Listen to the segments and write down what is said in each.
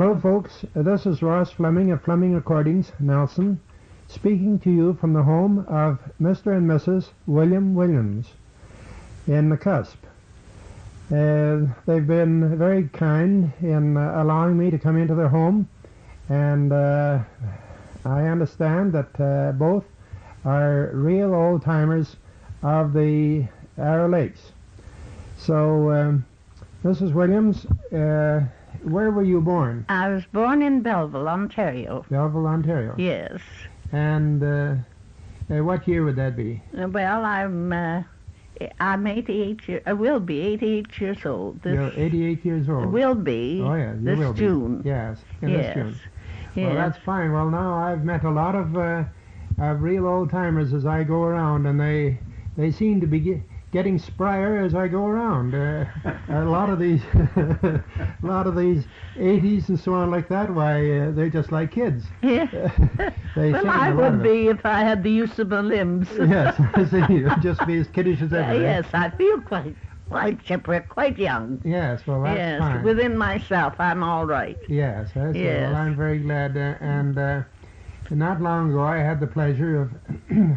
Hello, folks. This is Ross Fleming of Fleming Recordings, Nelson, speaking to you from the home of Mr. and Mrs. William Williams in Nakusp. They've been very kind in allowing me to come into their home, and I understand that both are real old-timers of the Arrow Lakes. So, Mrs. Williams, where were you born? I was born in Belleville, Ontario. Belleville, Ontario. Yes. And what year would that be? Well, I'm 88 years. I will be 88 years old. You're 88 years old. Will be. Oh yeah, you this will June. Be. Yes, yes. This June. Yes. Well, that's fine. Well, now I've met a lot of real old timers as I go around, and they seem to be getting sprier as I go around. A lot of these, a lot of these 80s and so on like that. Why, they're just like kids. Yeah. Well, I would be if I had the use of my limbs. Yes, I see. You'd just be as kiddish as ever. Yes, I feel quite chipper, quite young. Yes, well, that's fine. Yes, within myself, I'm all right. Yes, I see. Yes. Well, I'm very glad. And not long ago, I had the pleasure of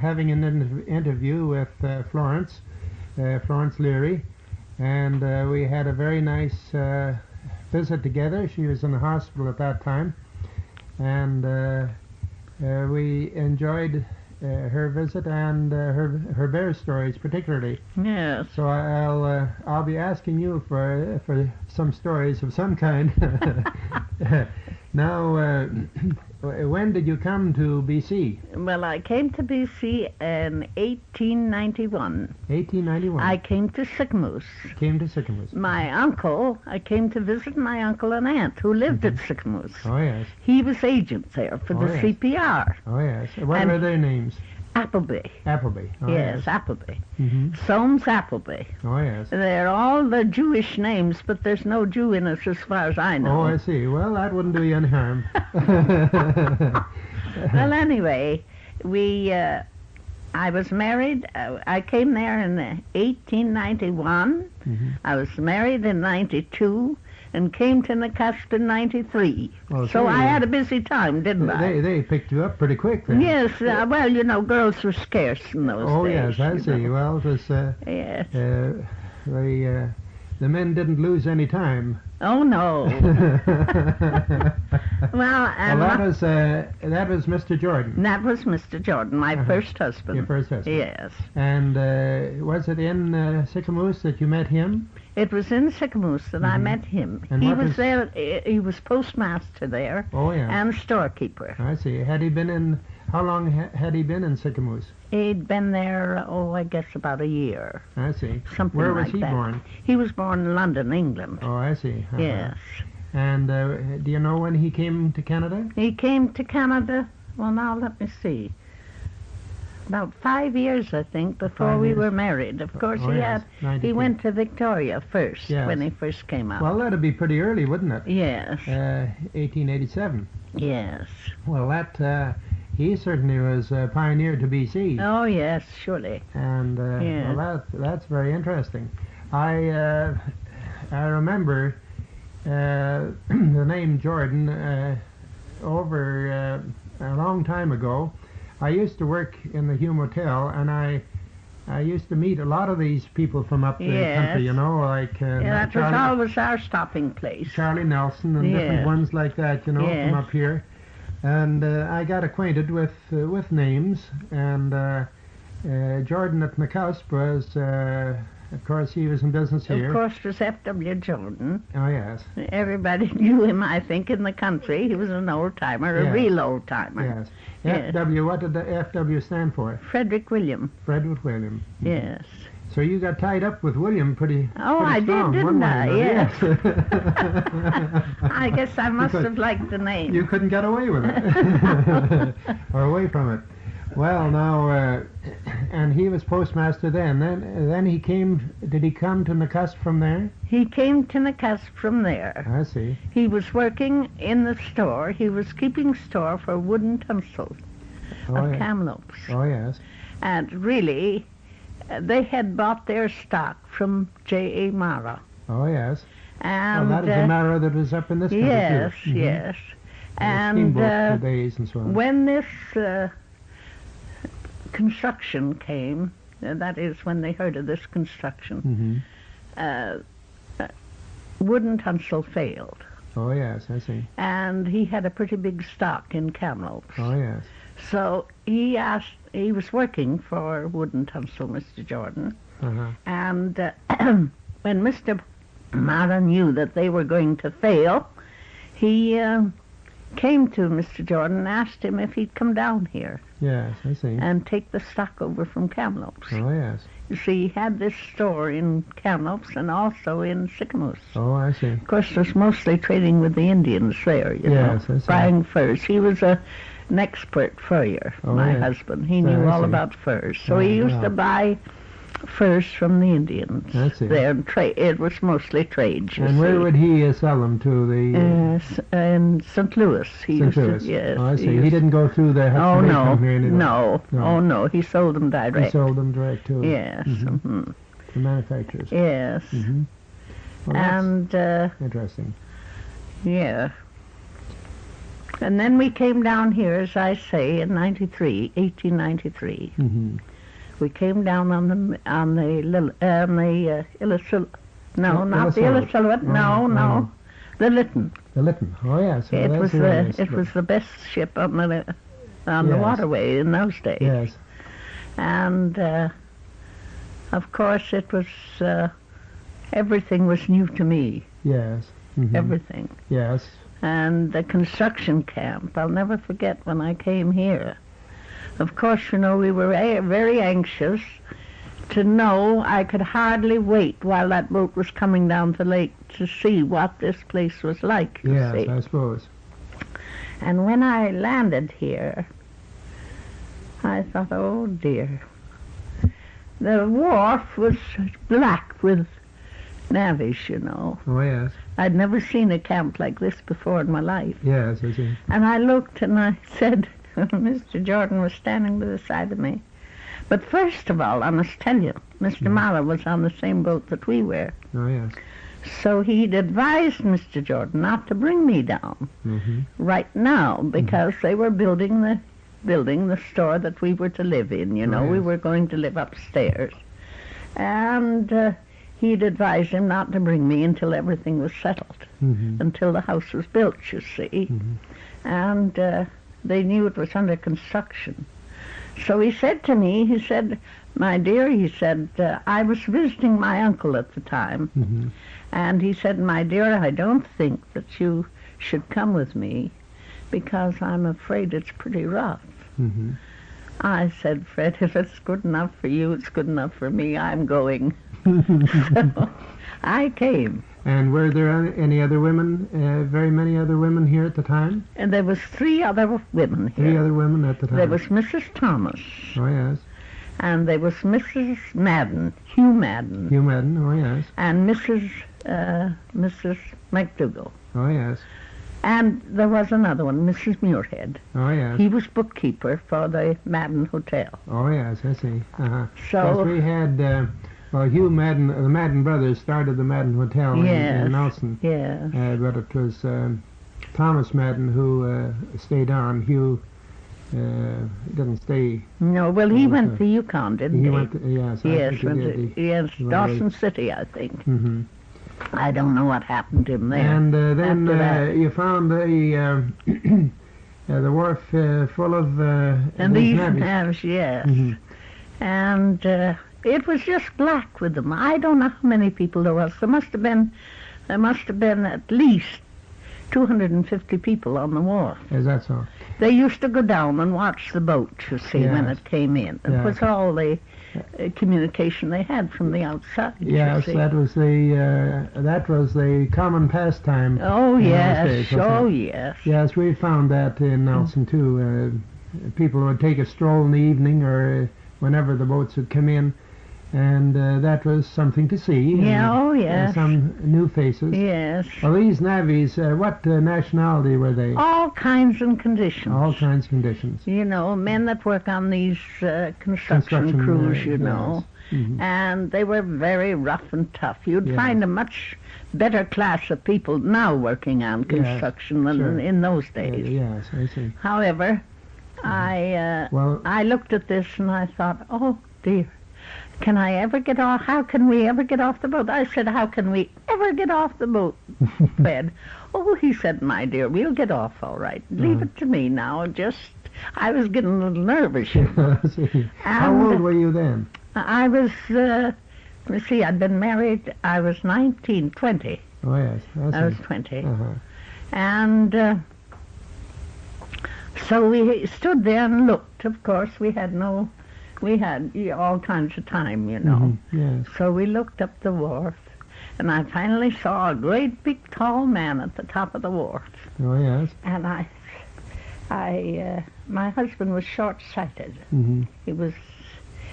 having an interview with Florence Leary, and we had a very nice visit together. She was in the hospital at that time, and we enjoyed her visit and her bear stories particularly. Yes. So I'll be asking you for some stories of some kind. Now, when did you come to BC? Well, I came to BC in 1891. 1891. I came to Sicamous. Came to Sicamous. I came to visit my uncle and aunt who lived at Sicamous. Oh, yes. He was agent there for the yes. CPR. Oh, yes. What are their names? Appleby. Appleby. Oh, yes, Appleby. Mm-hmm. Soames Appleby. Oh, yes. They're all the Jewish names, but there's no Jew in us as far as I know. Oh, I see. Well, that wouldn't do you any harm. Well, anyway, I was married. I came there in 1891. Mm-hmm. I was married in 92 and came to Nakusp in 93. Well, so I had a busy time, didn't I? They picked you up pretty quick then. Yes, well, you know, girls were scarce in those days. Oh, yes, I see. Know. Well, it was, yes. The men didn't lose any time. Oh, no. Well, that was Mr. Jordon. That was Mr. Jordon, my first husband. Your first husband. Yes. And was it in Sicamous that you met him? It was in Sicamous that I met him. And he was there. He was postmaster there. Oh, yeah. And storekeeper. I see. Had he been in? How long had he been in Sicamous? He'd been there, I guess about a year. I see. Something Where like was he that. born? He was born in London, England. Oh, I see. Uh-huh. Yes. And do you know when he came to Canada? He came to Canada, well, now let me see. About 5 years, I think, before we were married. Of course, he went to Victoria first, when he first came out. Well, that'd be pretty early, wouldn't it? Yes. 1887. Yes. Well, that he certainly was a pioneer to BC. Oh, yes, surely. And well, that's very interesting. I remember the name Jordon over a long time ago. I used to work in the Hume Hotel, and I used to meet a lot of these people from up the country, you know, like that was always our stopping place. Charlie Nelson and different ones like that, you know, from up here. And I got acquainted with names, and Jordon at Nakusp was, of course, he was in business here. Of course, it was FW Jordon. Oh, yes. Everybody knew him, I think, in the country. He was an old-timer, a real old-timer. Yes. FW, what did the FW stand for? Frederick Willem. Frederick William. Yes. So you got tied up with William pretty I strong, did, didn't I? Yes. I guess I must have liked the name. You couldn't get away with it. Or away from it. Well, now, and he was postmaster then. Then he came, did he come to Nakusp from there? He came to Nakusp from there. I see. He was working in the store. He was keeping store for wooden tunstals of Kamloops. Oh, yes. And really, they had bought their stock from J.A. Mara. Oh, yes. And that is the Mara that was up in this country, yes, too. Mm-hmm. Yes. And days and so on. When this construction came, that is when they heard of this construction, Wooden Tunstall failed. Oh, yes, I see. And he had a pretty big stock in Kamloops. Oh, yes. So he was working for Wooden Tunstall, Mr. Jordon, and when Mr. Mara knew that they were going to fail, he came to Mr. Jordon and asked him if he'd come down here. Yes, I see. And take the stock over from Kamloops. Oh, yes. You see, he had this store in Kamloops and also in Sicamous. Oh, I see. Of course, there's mostly trading with the Indians there, you know, I see. buying furs. He was an expert furrier, my husband. He knew all about furs. So he used to buy furs from the Indians. I see. There, and it was mostly trade, you And where would he sell them to? In St. Louis. St. Louis. Yes. Oh, I see. He didn't go through the Hudson Bay Company anyway. No. Oh, no. He sold them direct. He sold them direct to Yes. the manufacturers. Yes. Well, and interesting. Yeah. And then we came down here, as I say, in 1893. We came down on the Illicillet. No, not the Illicillet. No. The Lytton. The Lytton. Oh, yes. It was the best ship on the waterway in those days. Yes. And of course, it was everything was new to me. Yes. Everything. Yes. And the construction camp. I'll never forget when I came here. Of course, you know, we were very anxious to know. I could hardly wait while that boat was coming down the lake to see what this place was like. Yes, I suppose. And when I landed here, I thought, oh dear. The wharf was black with navvies, you know. Oh, yes. I'd never seen a camp like this before in my life. Yes, I see. And I looked and I said, Mr. Jordon was standing by the side of me. But first of all, I must tell you, Mr. Mara was on the same boat that we were. Oh, yes. So he'd advised Mr. Jordon not to bring me down right now because they were building the store that we were to live in. You know, we were going to live upstairs. And he'd advised him not to bring me until everything was settled, until the house was built, you see. And they knew it was under construction. So he said to me, he said, my dear, he said, I was visiting my uncle at the time, and he said, my dear, I don't think that you should come with me because I'm afraid it's pretty rough. I said, Fred, if it's good enough for you, it's good enough for me. I'm going. So I came. And were there any other women, very many other women here at the time? And there was 3 other women here. 3 other women at the time? There was Mrs. Thomas. Oh, yes. And there was Mrs. Madden, Hugh Madden. Hugh Madden, oh, yes. And Mrs. McDougall. Oh, yes. And there was another one, Mrs. Muirhead. Oh, yes. He was bookkeeper for the Madden Hotel. Oh, yes, I see. So we had... Well, Hugh Madden, the Madden brothers started the Madden Hotel in Nelson. Yes. But it was Thomas Madden who stayed on. Hugh didn't stay. No, well, he went to Yukon, didn't he? He went to, yes. Yes, Dawson City, I think. I don't know what happened to him there. And then you found the wharf full of and these navvies, yes. And it was just black with them. I don't know how many people there was. There must have been at least 250 people on the wharf. Is that so? They used to go down and watch the boat, you see, when it came in. It was all the communication they had from the outside. Yes, that was the common pastime. Oh yes, yes. Yes, we found that in Nelson too. People would take a stroll in the evening or whenever the boats would come in. And that was something to see. Yes. Some new faces. Yes. Well, these navvies, what nationality were they? All kinds and conditions. All kinds of conditions. You know, men that work on these construction crews, you know. and they were very rough and tough. You'd find a much better class of people now working on construction than in those days. Yes, I see. However, I looked at this and I thought, oh dear, can I ever get off? How can we ever get off the boat? I said, how can we ever get off the boat, Fred? Oh, he said, my dear, we'll get off all right. Leave it to me now. I was getting a little nervous. How old were you then? I was, let's see, I'd been married, I was 20. Oh, yes. I was 20. And so we stood there and looked. Of course, we had all kinds of time, you know. Yes. So we looked up the wharf, and I finally saw a great big tall man at the top of the wharf. Oh, yes. And my husband was short-sighted. He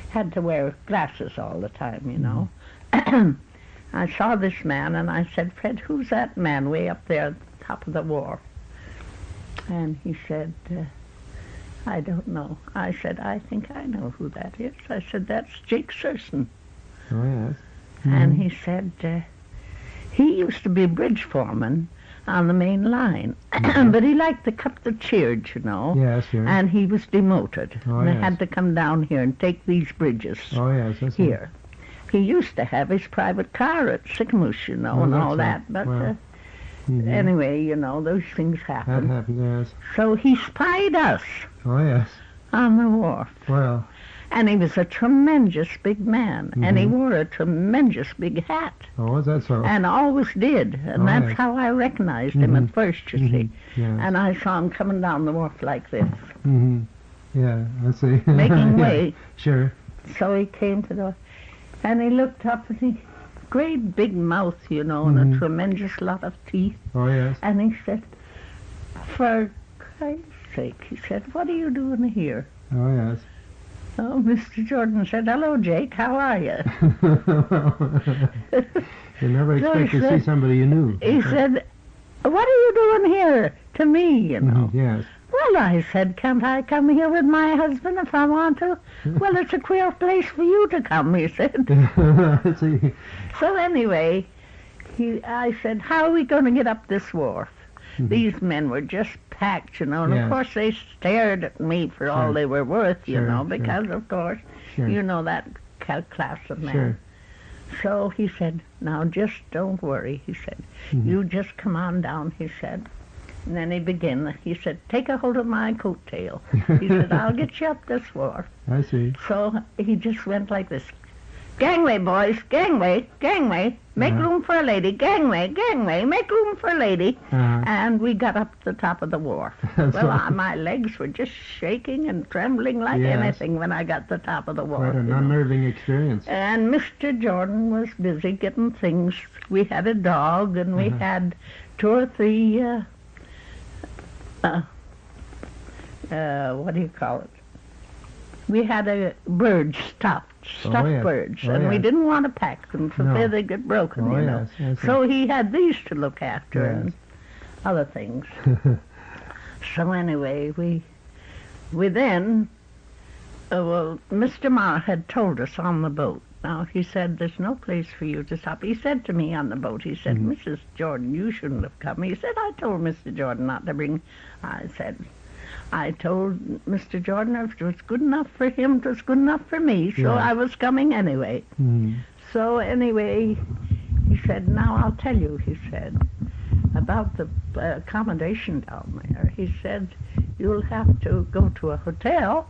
had to wear glasses all the time, you know. I saw this man, and I said, Fred, who's that man way up there at the top of the wharf? And he said, I don't know. I said, I think I know who that is. I said, that's Jake Surson. Oh, yes. And he said, he used to be bridge foreman on the main line, but he liked to cut the cheers, you know. Yes, sure. And he was demoted. Oh, and yes. they had to come down here and take these bridges here. He used to have his private car at Sicamous, you know, and all that. But anyway, you know, those things happen. That happened, yes. So he spied us. Oh, yes. On the wharf. Well. And he was a tremendous big man, and he wore a tremendous big hat. Oh, is that so? And always did, and that's how I recognized him at first, you see. Yes. And I saw him coming down the wharf like this. Yeah, I see. Making way. Sure. So he came to the, and he looked up, and great big mouth, you know, and a tremendous lot of teeth. Oh, yes. And he said, for Christ's sake, he said, what are you doing here? Oh, yes. Oh, Mr. Jordon said, hello, Jake, how are you? You never expect to see somebody you knew. He said, what are you doing here to me, you know? Yes. Well, I said, can't I come here with my husband if I want to? Well, it's a queer place for you to come, he said. See. So anyway, I said, how are we going to get up this wharf? These men were just packed, you know, and of course they stared at me for all they were worth, you know, because of course, you know that class of men. So he said, now just don't worry, he said. You just come on down, he said. And then he began, he said, take a hold of my coattail. He said, I'll get you up this wharf. I see. So he just went like this. Gangway, boys, gangway, gangway, make room for a lady, gangway, gangway, make room for a lady. And we got up the top of the wharf. Well, my legs were just shaking and trembling like anything when I got to the top of the wharf. Quite an unnerving experience. And Mr. Jordon was busy getting things. We had a dog, and we had 2 or 3, what do you call it? We had a bird stuffed birds, and we didn't want to pack them for fear they'd get broken, you know. Yes, so he had these to look after and other things. So anyway, we then, well, Mr. Marr had told us on the boat. Now, he said, there's no place for you to stop. He said to me on the boat, he said, Mrs. Jordon, you shouldn't have come. He said, I told Mr. Jordon not to bring. I told Mr. Jordon if it was good enough for him, it was good enough for me, so I was coming anyway. So anyway, he said, now I'll tell you, he said, about the accommodation down there. He said, you'll have to go to a hotel.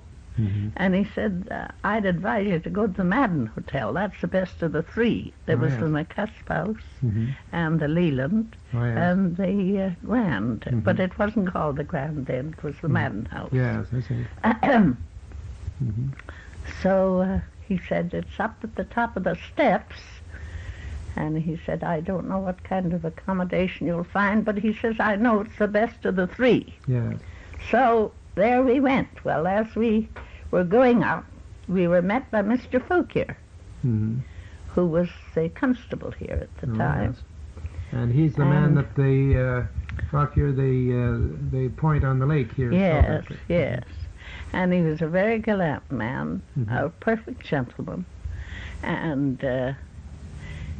And he said, I'd advise you to go to the Madden Hotel. That's the best of the 3. There was the Nakusp House and the Leland and the Grand. But it wasn't called the Grand then. It was the Madden House. Yes, I see. So he said, it's up at the top of the steps. And he said, I don't know what kind of accommodation you'll find, but he says, I know it's the best of the 3. Yes. So there we went. Well, as we were going up, we were met by Mr. Fouquier, who was the constable here at the time. Yes. And he's the man that they, Fouquier, they point on the lake here. Yes, yes. And he was a very gallant man, a perfect gentleman. And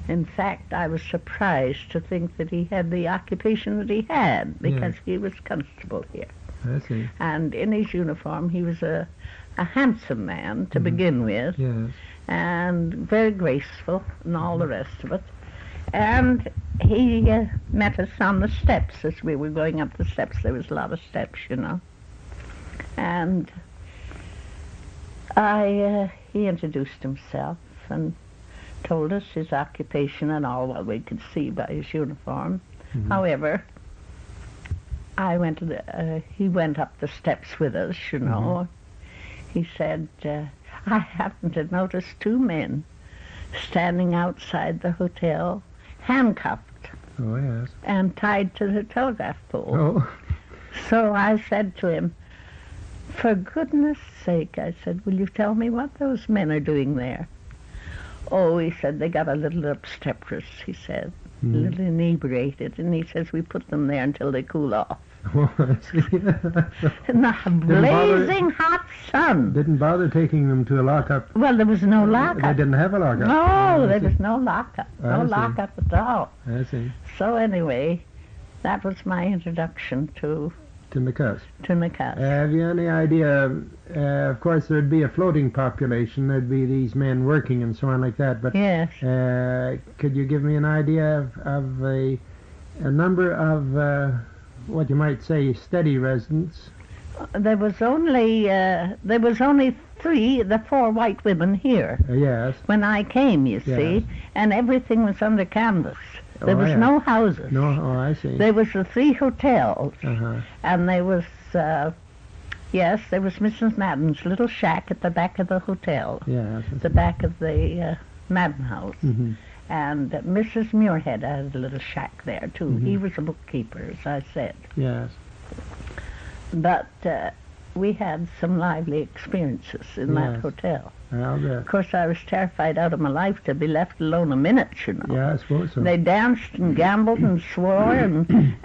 in fact, I was surprised to think that he had the occupation that he had, because he was constable here. I see. And in his uniform, he was a handsome man to begin with, and very graceful and all the rest of it. And he met us on the steps as we were going up the steps. There was a lot of steps, you know. And he introduced himself and told us his occupation and all, what we could see by his uniform. However, he went up the steps with us, you know. He said, I happened to notice two men standing outside the hotel, handcuffed. Oh, yes. And tied to the telegraph pole. Oh. So I said to him, for goodness sake, I said, will you tell me what those men are doing there? Oh, he said, they got a little obstreperous, he said, a little inebriated, and he says, we put them there until they cool off. Oh, I see. In the blazing hot sun. Didn't bother taking them to a lockup. Well, there was no lockup. They didn't have a lockup. No, there was no lockup. No lockup at all. I see. So anyway, that was my introduction to Nakusp. To Nakusp. Have you any idea? Of course, there'd be a floating population. There'd be these men working and so on like that. But yes. Could you give me an idea of a number of what you might say steady residents? There was only the 4 white women here. Yes. When I came, you see, and everything was under canvas. There was no houses. No, oh, I see. There was the 3 hotels, and there was, there was Mrs. Madden's little shack at the back of the hotel. Yes. The back of the Madden house. And Mrs. Muirhead had a little shack there, too. He was a bookkeeper, as I said. Yes. But we had some lively experiences in that hotel. Of course, I was terrified out of my life to be left alone a minute, you know. Yeah, I suppose so. They danced and gambled and swore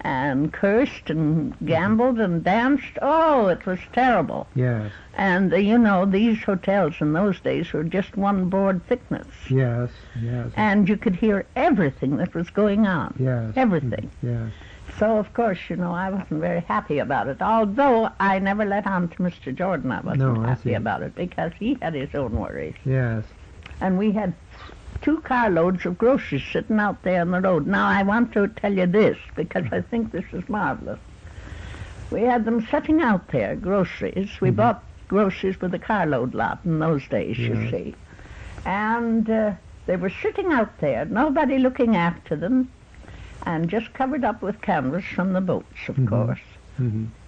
and cursed and gambled and danced. Oh, it was terrible. Yes. And, you know, these hotels in those days were just 1 board thickness. Yes, yes. And you could hear everything that was going on. Yes. Everything. Yes. So, of course, you know, I wasn't very happy about it, although I never let on to Mr. Jordon I wasn't happy about it, because he had his own worries. Yes. And we had 2 carloads of groceries sitting out there on the road. Now, I want to tell you this, because I think this is marvelous. We had them sitting out there, groceries. We bought groceries with a carload lot in those days, you see. And they were sitting out there, nobody looking after them, and just covered up with canvas from the boats, of course,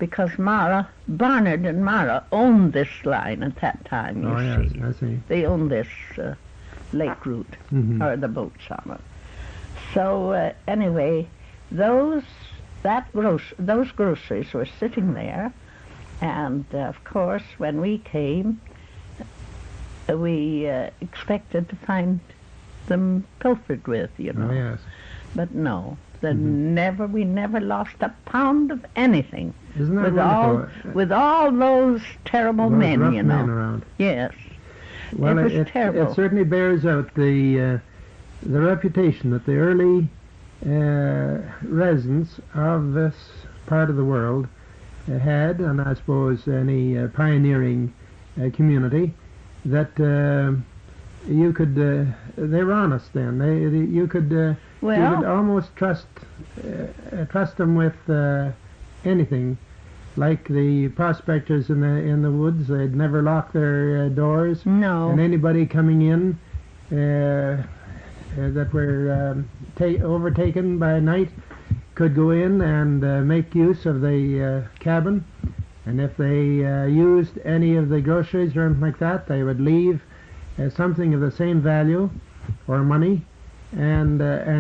because Barnard and Mara owned this line at that time, you see. I see. They owned this lake route, or the boats on it. So anyway, those groceries were sitting there, and of course, when we came, we expected to find them pilfered with, you know. Oh, yes. But no, we never lost a pound of anything. Isn't that wonderful? With all those terrible men, you know. Men around. Yes. Well, it was terrible. It certainly bears out the reputation that the early residents of this part of the world had, and I suppose any pioneering community, that you could, they were honest then. You could almost trust them with anything. Like the prospectors in the woods, they'd never lock their doors. No. And anybody coming in that were overtaken by night could go in and make use of the cabin. And if they used any of the groceries or anything like that, they would leave something of the same value or money and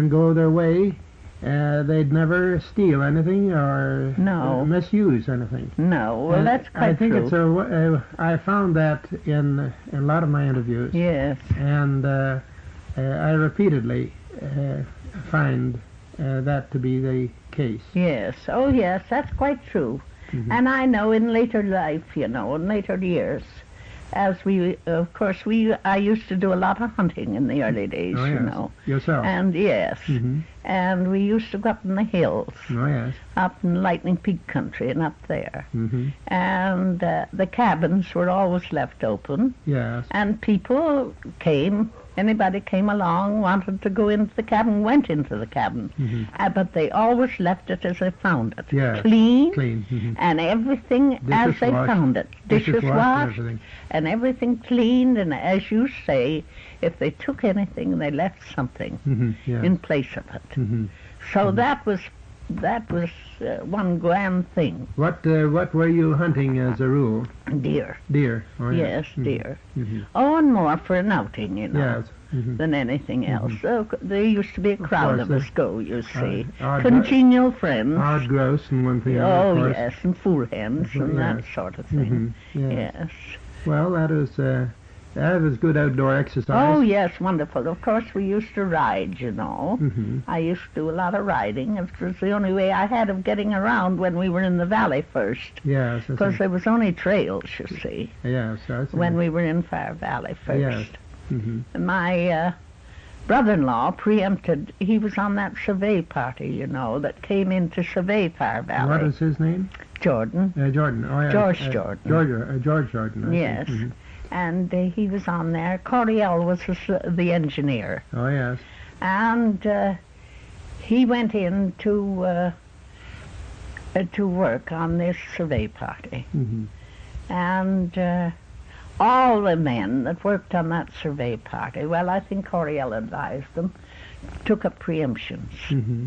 go their way. They'd never steal anything or misuse anything. No, well, that's quite true. I think I found that in a lot of my interviews. Yes. And I repeatedly find that to be the case. Yes. Oh, yes, that's quite true. And I know in later life, you know, in later years, as of course, I used to do a lot of hunting in the early days, oh, yes. you know. Yourself? And yes. Mm-hmm. And we used to go up in the hills. Oh, yes. Up in Lightning Peak country and up there. Mm-hmm. And the cabins were always left open. Yes. And people came. Anybody came along, wanted to go into the cabin, went into the cabin. Mm-hmm. But they always left it as they found it. Yes. Clean. Mm-hmm. And everything as they found it. Dishes washed. And everything cleaned. And as you say, if they took anything, they left something in place of it. Mm-hmm. So that was one grand thing. What were you hunting as a rule? Deer. Deer. Oh, yes, deer. Mm-hmm. Oh, and more for an outing, you know, than anything else. So there used to be a crowd of us go, you see. Congenial friends. Odd grouse and one thing. Oh, yes, and fool hens and that sort of thing. Mm-hmm. Yes. Well, that was good outdoor exercise. Oh, yes, wonderful. Of course, we used to ride, you know. Mm-hmm. I used to do a lot of riding. It was the only way I had of getting around when we were in the valley first. Yes. Because there was only trails, you see. Yes, that's when we were in Fire Valley first. Yes. Mm-hmm. My brother-in-law preempted, he was on that survey party, you know, that came in to survey Fire Valley. What is his name? Jordan. Jordan, oh, yeah. George Jordon. George Jordon. Yes. Mm-hmm. And he was on there. Coriel was the engineer. Oh, yes. And he went in to work on this survey party. Mm-hmm. And all the men that worked on that survey party, well, I think Coriel advised them, took up preemptions. Mm-hmm.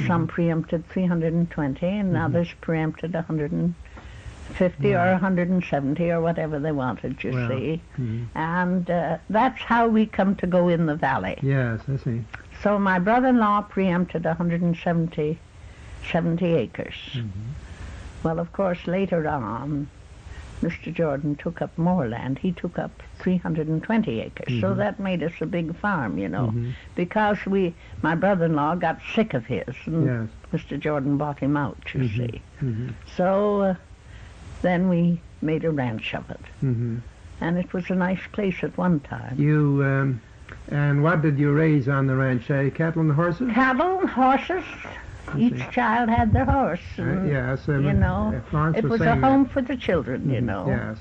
Some preempted 320 and others preempted 150 or 170 or whatever they wanted, you see. Mm-hmm. And that's how we come to go in the valley. Yes, I see. So my brother-in-law preempted 170 acres. Mm-hmm. Well, of course, later on, Mr. Jordon took up more land. He took up 320 acres. Mm-hmm. So that made us a big farm, you know, because my brother-in-law got sick of his, and Mr. Jordon bought him out, you see. Mm-hmm. So then we made a ranch of it. Mm-hmm. And it was a nice place at one time. And what did you raise on the ranch? Cattle and horses? Cattle, horses. Each child had their horse. Yes. You know, it was a home for the children, you know. Yes.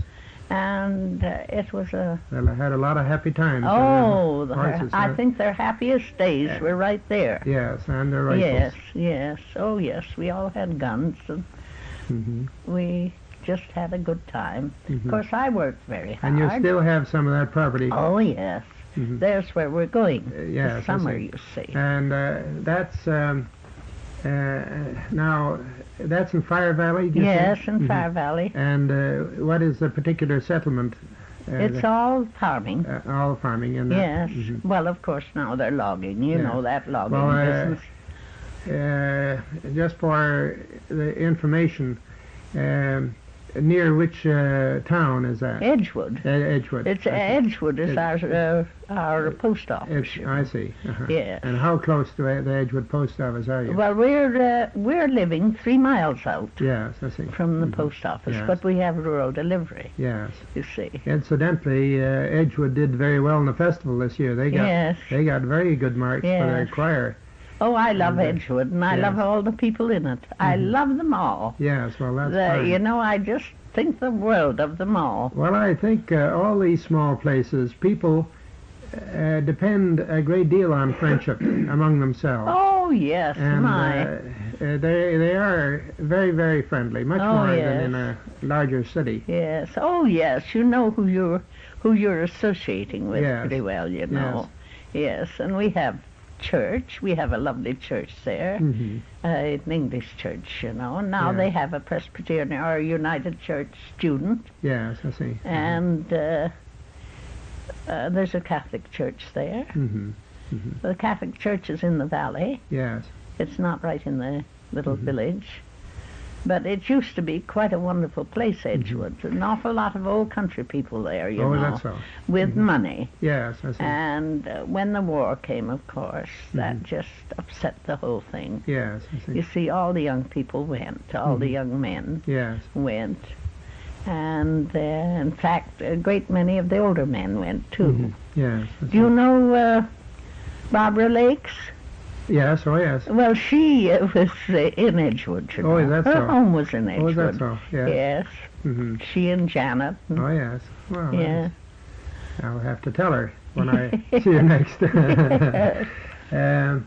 And it was a... Well, I had a lot of happy times. Oh, I think their happiest days were right there. Yes, and their rifles. Yes. Oh, yes. We all had guns, and we just had a good time. Mm-hmm. Of course, I worked very hard. And you still have some of that property. Oh, yes. Mm-hmm. There's where we're going this summer, you see. And that's... now, that's in Fire Valley, do you Yes, in Fire Valley. And what is the particular settlement? It's all farming. All farming. And yes. Well, of course, now they're logging. You know that logging business. Just for the information, near which town is that? Edgewood. Edgewood. Edgewood is our post office. I see. Yes. And how close to the Edgewood post office are you? Well, we're living 3 miles out. Yes, I see. From the post office, but we have rural delivery. Yes. You see. Incidentally, Edgewood did very well in the festival this year. They got very good marks for their choir. Oh, I love Edgewood, and I love all the people in it. I love them all. Yes, well, that's fine. You know, I just think the world of them all. Well, I think all these small places, people depend a great deal on friendship among themselves. Oh, yes, and, they are very, very friendly, much more than in a larger city. Yes. Oh, yes. You know who you're associating with pretty well, you know. Yes, and we have church. We have a lovely church there, an English church, you know. Now they have a Presbyterian or United Church student. Yes, I see. And there's a Catholic church there. The Catholic church is in the valley. Yes. It's not right in the little village. But it used to be quite a wonderful place, Edgewood. An awful lot of old country people there, you know. Oh, that's so. With money. Yes, I see. And when the war came, of course, that just upset the whole thing. Yes, I see. You see, all the young people went, all the young men went. And in fact, a great many of the older men went too. Mm-hmm. Yes. Do you know Barbara Lakes? Yes, oh yes. Well, she was in Edgewood, you know. Oh, that's Her home was in Edgewood. Oh, that's so? Yes. Yes. Mm-hmm. She and Janet. Oh, yes. Well, yeah. I'll have to tell her when I see her next. Now,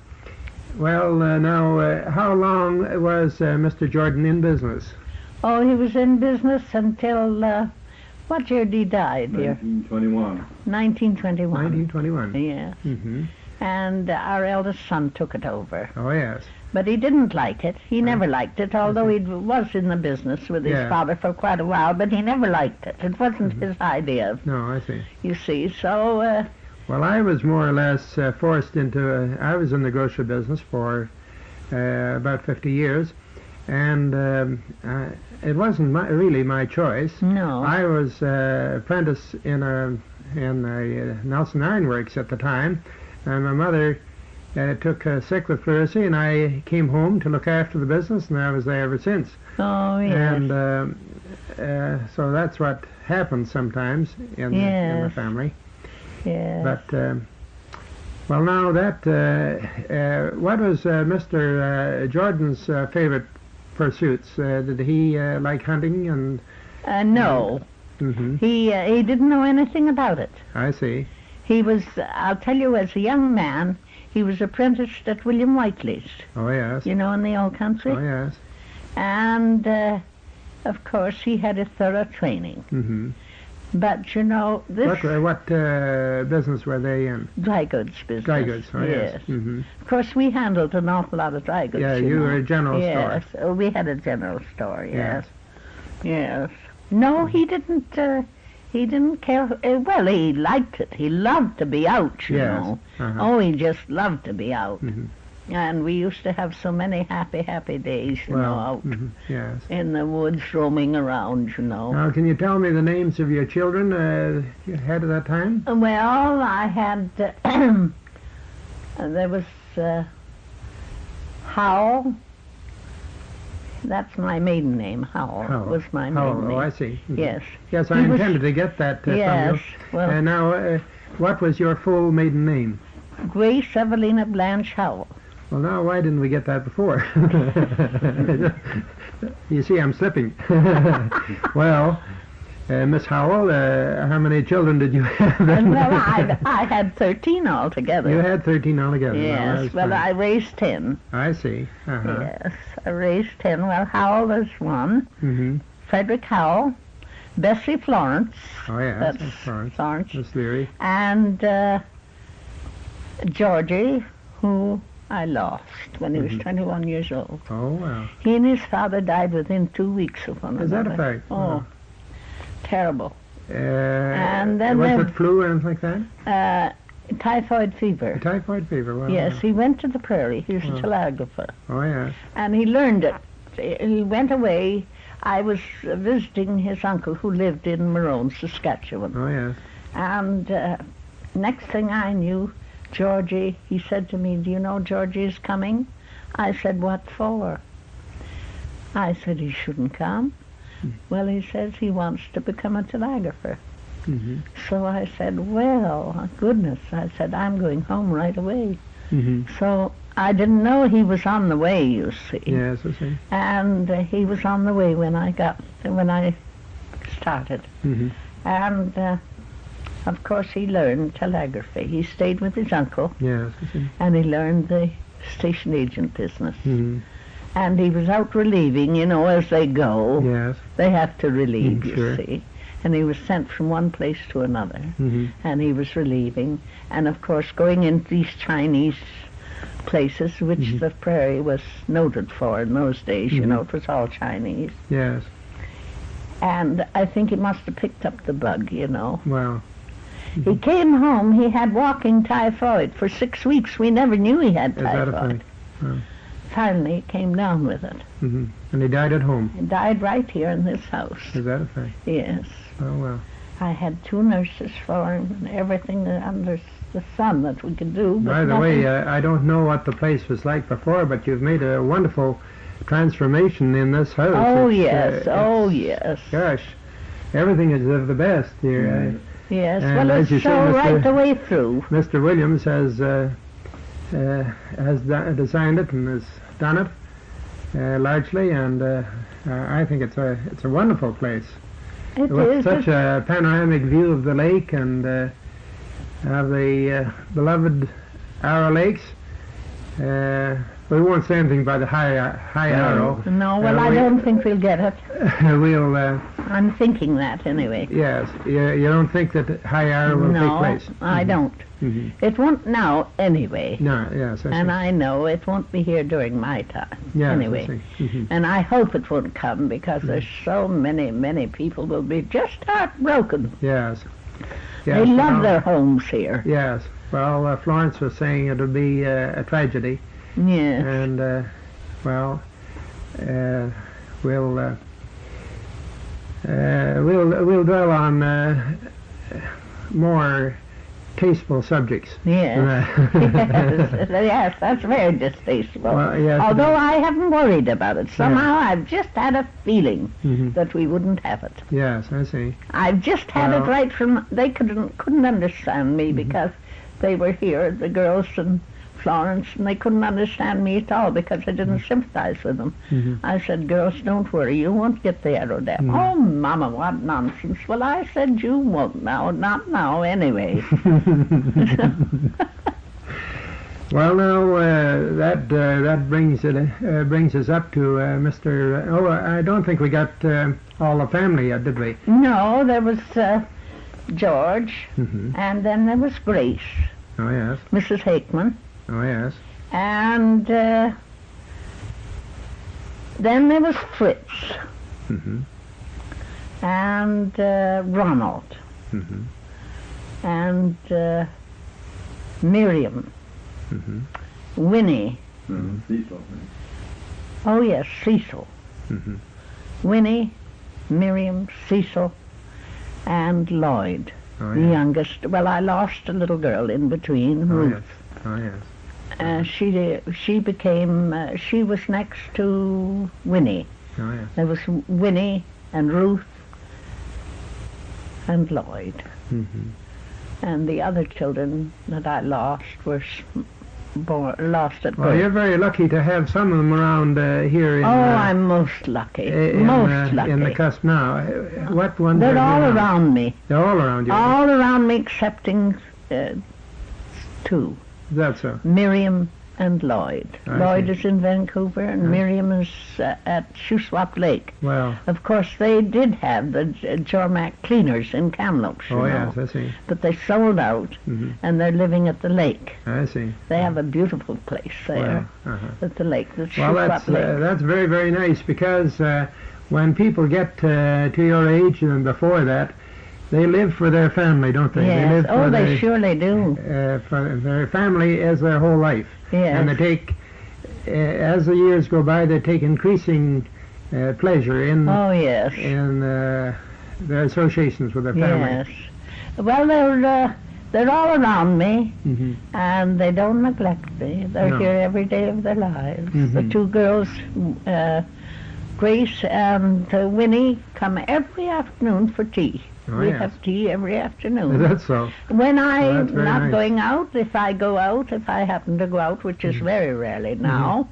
how long was Mr. Jordon in business? Oh, he was in business until, what year did he die, dear? 1921. 1921. 1921. Yes. Mm-hmm. And our eldest son took it over. Oh, yes. But he didn't like it. He never liked it, although he was in the business with his father for quite a while, but he never liked it. It wasn't his idea. No, I see. You see, so... well, I was more or less forced into... I was in the grocery business for about 50 years, and it wasn't really my choice. No. I was apprentice in a Nelson Ironworks at the time, and my mother took sick with pleurisy, and I came home to look after the business, and I was there ever since. Oh, yes. And so that's what happens sometimes in the family. Yeah. But, well, now that, what was Mr. Jordon's favorite pursuits? Did he like hunting and... no. Mm-hmm. He didn't know anything about it. I see. He was, I'll tell you, as a young man, he was apprenticed at William Whiteley's. Oh, yes. You know, in the old country. Oh, yes. And, of course, he had a thorough training. Mm-hmm. But, you know, this... What business were they in? Dry goods business. Dry goods, oh, yes. Mm-hmm. Of course, we handled an awful lot of dry goods, Yeah, you were a general store. Yes, we had a general store, yes. Yes. No, he didn't care. Well, he liked it. He loved to be out, you know. Uh-huh. Oh, he just loved to be out. Mm-hmm. And we used to have so many happy days, you know, out yes. in the woods roaming around, you know. Now, can you tell me the names of your children you had at that time? Well, I had, there was Howell. That's my maiden name. Howell was my maiden name. Oh, I see. Mm-hmm. Yes. Yes, I intended to get that from you. Well, and now, what was your full maiden name? Grace Evelina Blanche Howell. Well, now, why didn't we get that before? You see, I'm slipping. Well, Miss Howell, how many children did you have? Well, I had 13 altogether. You had 13 altogether. Yes, well, I raised 10. I see. Uh-huh. Yes, I raised 10. Well, Howell was one. Mm-hmm. Frederick Howell. Bessie Florence. Oh, yes, that's Florence. Miss Leary. And Georgie, who I lost when he was 21 years old. Oh, wow. He and his father died within 2 weeks of one another. Is that a fact? Oh, terrible. And then was it flu or anything like that? Typhoid fever. Typhoid fever, wow. Yes, he went to the prairie. He was a telegrapher. Oh, yes. And he learned it. He went away. I was visiting his uncle who lived in Maroon, Saskatchewan. Oh, yes. And next thing I knew, Georgie, he said to me, do you know Georgie is coming? I said, what for? I said, he shouldn't come. Well, he says he wants to become a telegrapher. Mm-hmm. So I said, well, goodness. I said, I'm going home right away. Mm-hmm. So I didn't know he was on the way, you see. Yes, I see. And he was on the way when I started. Mm-hmm. And of course, he learned telegraphy. He stayed with his uncle. Yes, I see. And he learned the station agent business. Mm-hmm. And he was out relieving, you know, as they go. Yes. They have to relieve, sure. you see. And he was sent from one place to another. Mm-hmm. And he was relieving. And, of course, going into these Chinese places, which the prairie was noted for in those days, you know, it was all Chinese. Yes. And I think he must have picked up the bug, you know. Wow. He came home, he had walking typhoid. For 6 weeks, we never knew he had typhoid. Is that a thing? Oh. Finally, he came down with it. Mm-hmm. And he died at home? He died right here in this house. Is that a thing? Yes. Oh, well. I had 2 nurses for him and everything under the sun that we could do. But by the way, I don't know what the place was like before, but you've made a wonderful transformation in this house. Oh, yes. Oh, yes. Gosh. everything is of the best here. Yes, well, it's so right the way through. Mr. Williams has designed it and has done it largely, and I think it's a wonderful place. With such a panoramic view of the lake and of the beloved Arrow Lakes. We won't say anything about the high Arrow. No, well, I don't think we'll get it. We'll. I'm thinking that anyway. Yes, you don't think that high Arrow will take place? No, I don't. It won't now anyway. No, yes, and I know it won't be here during my time. Yes, anyway. And I hope it won't come because there's so many people will be just heartbroken. Yes. They love their homes here. Yes. Well, Florence was saying it would be a tragedy. Yes. And we'll dwell on more tasteful subjects. Yes. Yes, that's very distasteful. Well, yes, although I haven't worried about it. Somehow I've just had a feeling that we wouldn't have it. Yes, I see. I've just had it right from... They couldn't understand me because they were here, the girls and Florence, and they couldn't understand me at all because I didn't sympathize with them. I said, girls, don't worry, you won't get the arrow down. Oh, Mama, what nonsense. Well, I said you won't now, not now anyway. Well, now, that brings us up to Mr. Oh, I don't think we got all the family yet, did we? No, there was George, and then there was Grace. Oh, yes. Mrs. Hakeman. Oh, yes. And then there was Fritz. And Ronald. And Miriam. Winnie. Cecil. Oh, yes, Cecil. Winnie, Miriam, Cecil, and Lloyd. Oh, the yes. youngest. Well, I lost a little girl in between, Ruth. Yes. Oh, yes. She became, she was next to Winnie. Oh, yes. There was Winnie and Ruth and Lloyd. And the other children that I lost were lost at birth. Well, you're very lucky to have some of them around here in... I'm most lucky. Most lucky. In the cusp now. What ones They're are all you around me. They're all around you? All around me excepting two. Is that so? Miriam and Lloyd. Lloyd see. is in Vancouver and Miriam is at Shuswap Lake. Well. Of course, they did have the Jormac cleaners in Kamloops, you know, yes, I see. but they sold out and they're living at the lake. I see. They have a beautiful place there at the lake. That's Shuswap Lake. That's very, very nice because when people get to your age and before that, they live for their family, don't they? Yes. They live they surely do. For their family as their whole life. Yes. And they take, as the years go by, they take increasing pleasure in in their associations with their family. Yes. Well, they're all around me, and they don't neglect me. They're here every day of their lives. The two girls, Grace and Winnie, come every afternoon for tea. We have tea every afternoon. That's so. When I'm not nice. going out, if I go out, if I happen to go out, which is very rarely now,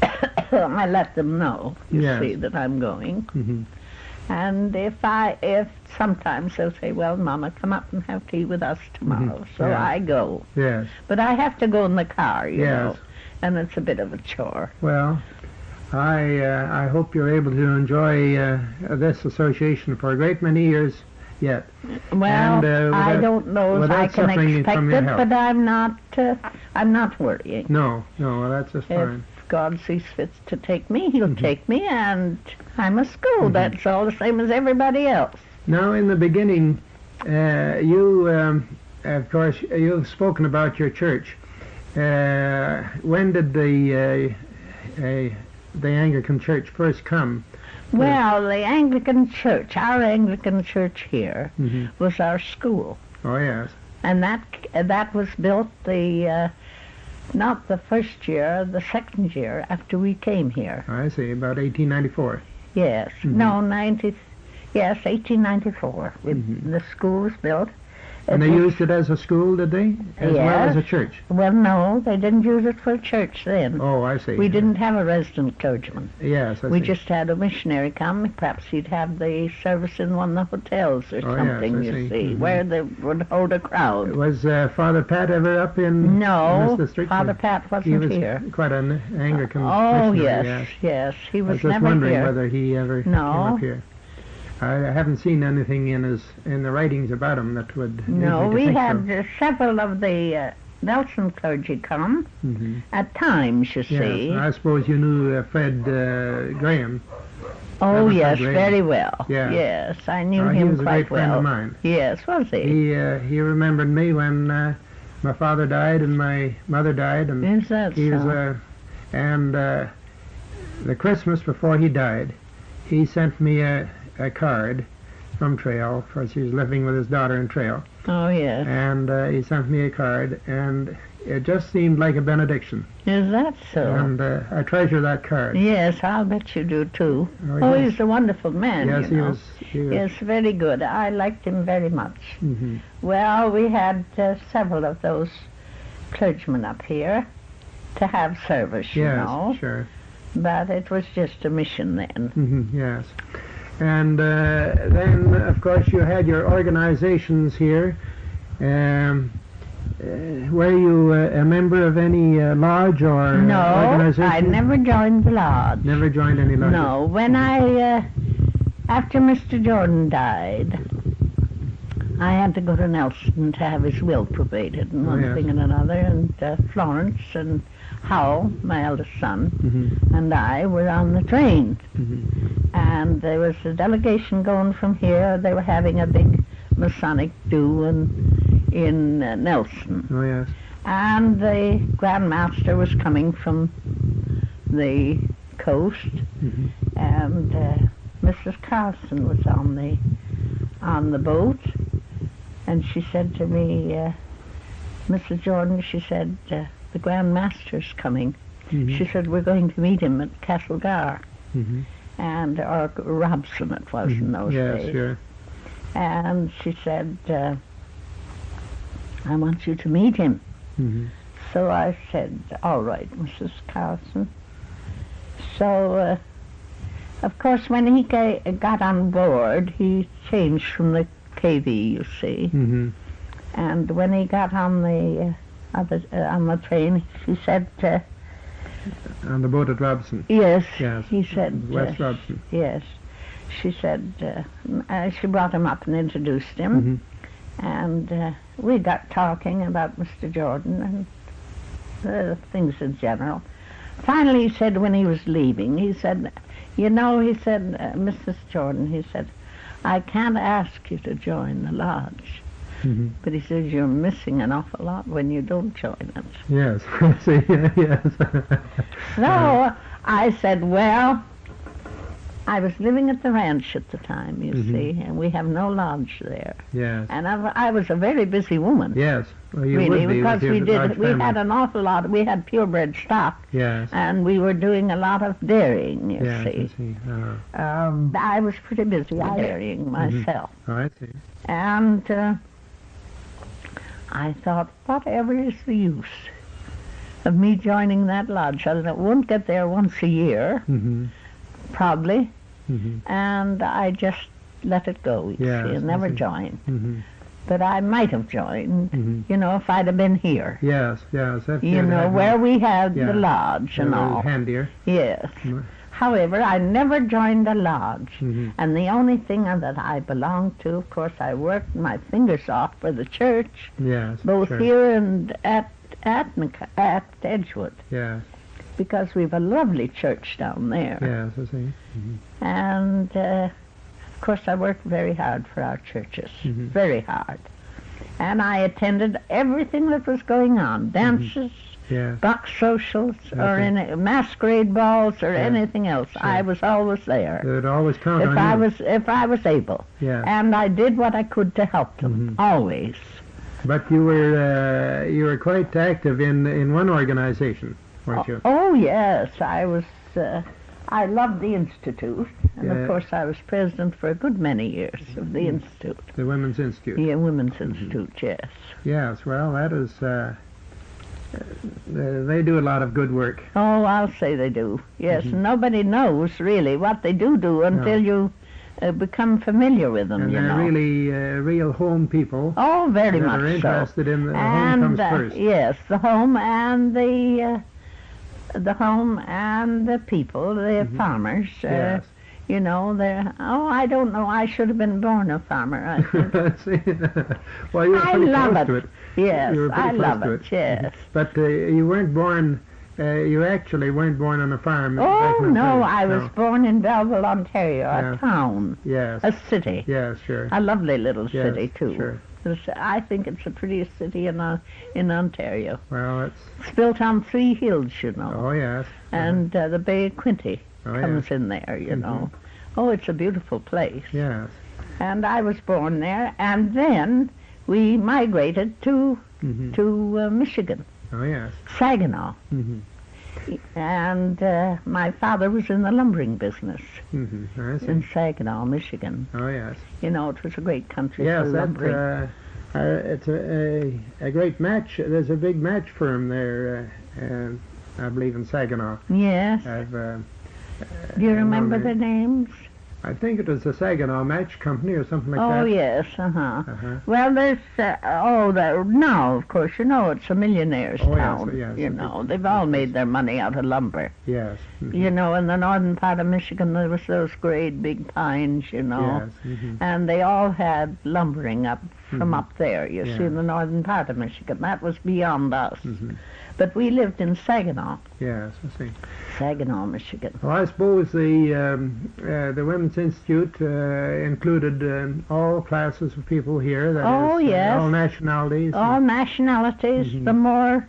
I let them know, you see, that I'm going. And if sometimes they'll say, well, Mama, come up and have tea with us tomorrow. So I go. Yes. But I have to go in the car, you know, and it's a bit of a chore. Well, I hope you're able to enjoy this association for a great many years yet. Well, I don't know if I can expect it, but I'm not worrying. No, well, that's just fine. If God sees fit to take me, He'll take me, and I must go. That's all the same as everybody else. Now, in the beginning, you, of course, you've spoken about your church. When did the Anglican Church first come? Well, the Anglican Church, our Anglican Church here, was our school. Oh, yes. And that was built not the first year, the second year after we came here. I see, about 1894. Yes. No, Yes, 1894. The school was built. And they used it as a school, did they? As well as a church? Well, no, they didn't use it for a church then. Oh, I see. We didn't have a resident clergyman. Yes, I see. We just had a missionary come. Perhaps he'd have the service in one of the hotels or something, yes, you see, where they would hold a crowd. Was Father Pat ever up in this district? Father Pat wasn't here. He was quite an Anglican missionary, yes. He was never here. I was just wondering whether he ever came up here. I haven't seen anything in the writings about him that would. No, we had several of the Nelson clergy come at times. You see. I suppose you knew Fred Graham. Oh yes, very well. Yeah. Yes, I knew him quite well. He was a great friend of mine. Yes, was he? He remembered me when my father died and my mother died, and is that he so? was and the Christmas before he died, he sent me a card from Trail, because he was living with his daughter in Trail. Oh, yes. And he sent me a card, and it just seemed like a benediction. Is that so? And I treasure that card. Yes, I'll bet you do, too. Oh, he's a wonderful man, yes, you know. He was. Yes, very good. I liked him very much. Well, we had several of those clergymen up here to have service, you know. Yes, sure. But it was just a mission then. Yes. And then, of course, you had your organizations here. Were you a member of any lodge or organization? No, I never joined the lodge. Never joined any lodge? No. When after Mr. Jordon died, I had to go to Nelson to have his will probated and one thing and another, and Florence and Howell, my eldest son, and I were on the train. And there was a delegation going from here. They were having a big Masonic do in Nelson. Oh, yes. And the Grandmaster was coming from the coast, and Mrs. Carson was on the boat, and she said to me, Mrs. Jordon, she said, the Grandmaster's coming. She said, we're going to meet him at Castlegar. Or Robson it was in those days. Yes, sure. And she said, I want you to meet him. So I said, all right, Mrs. Carson. So, of course, when he got on board, he changed from the KV, you see. And when he got on the train, he said, on the boat at Robson? Yes. Yes. He said... West Robson. Yes. She said... she brought him up and introduced him. And we got talking about Mr. Jordon and things in general. Finally, he said when he was leaving, he said, you know, he said, Mrs. Jordon, he said, I can't ask you to join the lodge. But he says, you're missing an awful lot when you don't join it. Yes, yes. So I said, well, I was living at the ranch at the time, you see, and we have no lodge there. Yes. And I was a very busy woman. Yes. Well, you really, would be because we had an awful lot, we had purebred stock. Yes. And we were doing a lot of dairying, you see. I see. I was pretty busy dairying myself. Oh, I see. And I thought, whatever is the use of me joining that lodge? I won't get there once a year, probably, and I just let it go, you see, and never joined. But I might have joined, you know, if I'd have been here. Yes, yes. You know, where we had the lodge and all. Handier. Yes. However, I never joined a lodge, and the only thing that I belonged to, of course, I worked my fingers off for the church, both here and at Edgewood. Yeah. Because we've a lovely church down there. Yes, I see. And of course, I worked very hard for our churches, very hard, and I attended everything that was going on, dances. Box socials or masquerade balls or anything else. I was always there. They would always count on you. If I was able. And I did what I could to help them, always. But you were quite active in one organization, weren't you? Oh yes, I loved the Institute, and of course I was president for a good many years of the Institute. The Women's Institute. Yeah, Women's Institute, yes. Yes, well, that is, they do a lot of good work. Oh, I'll say they do, yes. Nobody knows, really, what they do until you become familiar with them, and you they're know. really real home people. Oh, very much so. They're interested in the home comes first. Yes, the home and the home and the people, the farmers. Yes. You know, they're, I don't know, I should have been born a farmer, I think. Well, you were pretty close to it. Yes, You were pretty I close love to it, yes. But you weren't born, you actually weren't born on a farm. Oh, no, I was born in Belleville, Ontario, a town. Yes. A city. Yes, sure. A lovely little city, too. Sure. I think it's the prettiest city in Ontario. Well, It's built on 3 hills, you know. Oh, yes. And the Bay of Quinte comes in there, you know. Oh, it's a beautiful place. Yes. And I was born there, and then we migrated to Michigan. Oh, yes. Saginaw. And my father was in the lumbering business I see. in Saginaw, Michigan. Oh, yes. You know, it was a great country Yes, for lumbering. it's a great match. There's a big match firm there, I believe, in Saginaw. Yes. Do you remember the names? I think it was the Saginaw Match Company or something like that. Oh, yes, Well, there's, now, of course, you know, it's a millionaire's town. Yes, you know, they've all made their money out of lumber. Yes. You know, in the northern part of Michigan, there was those great big pines, you know. Yes. And they all had lumbering up from up there, you see, in the northern part of Michigan. That was beyond us. But we lived in Saginaw. Yes, I see. Saginaw, Michigan. Well, I suppose the Women's Institute included all classes of people here. That is, yes. All nationalities. All nationalities. The more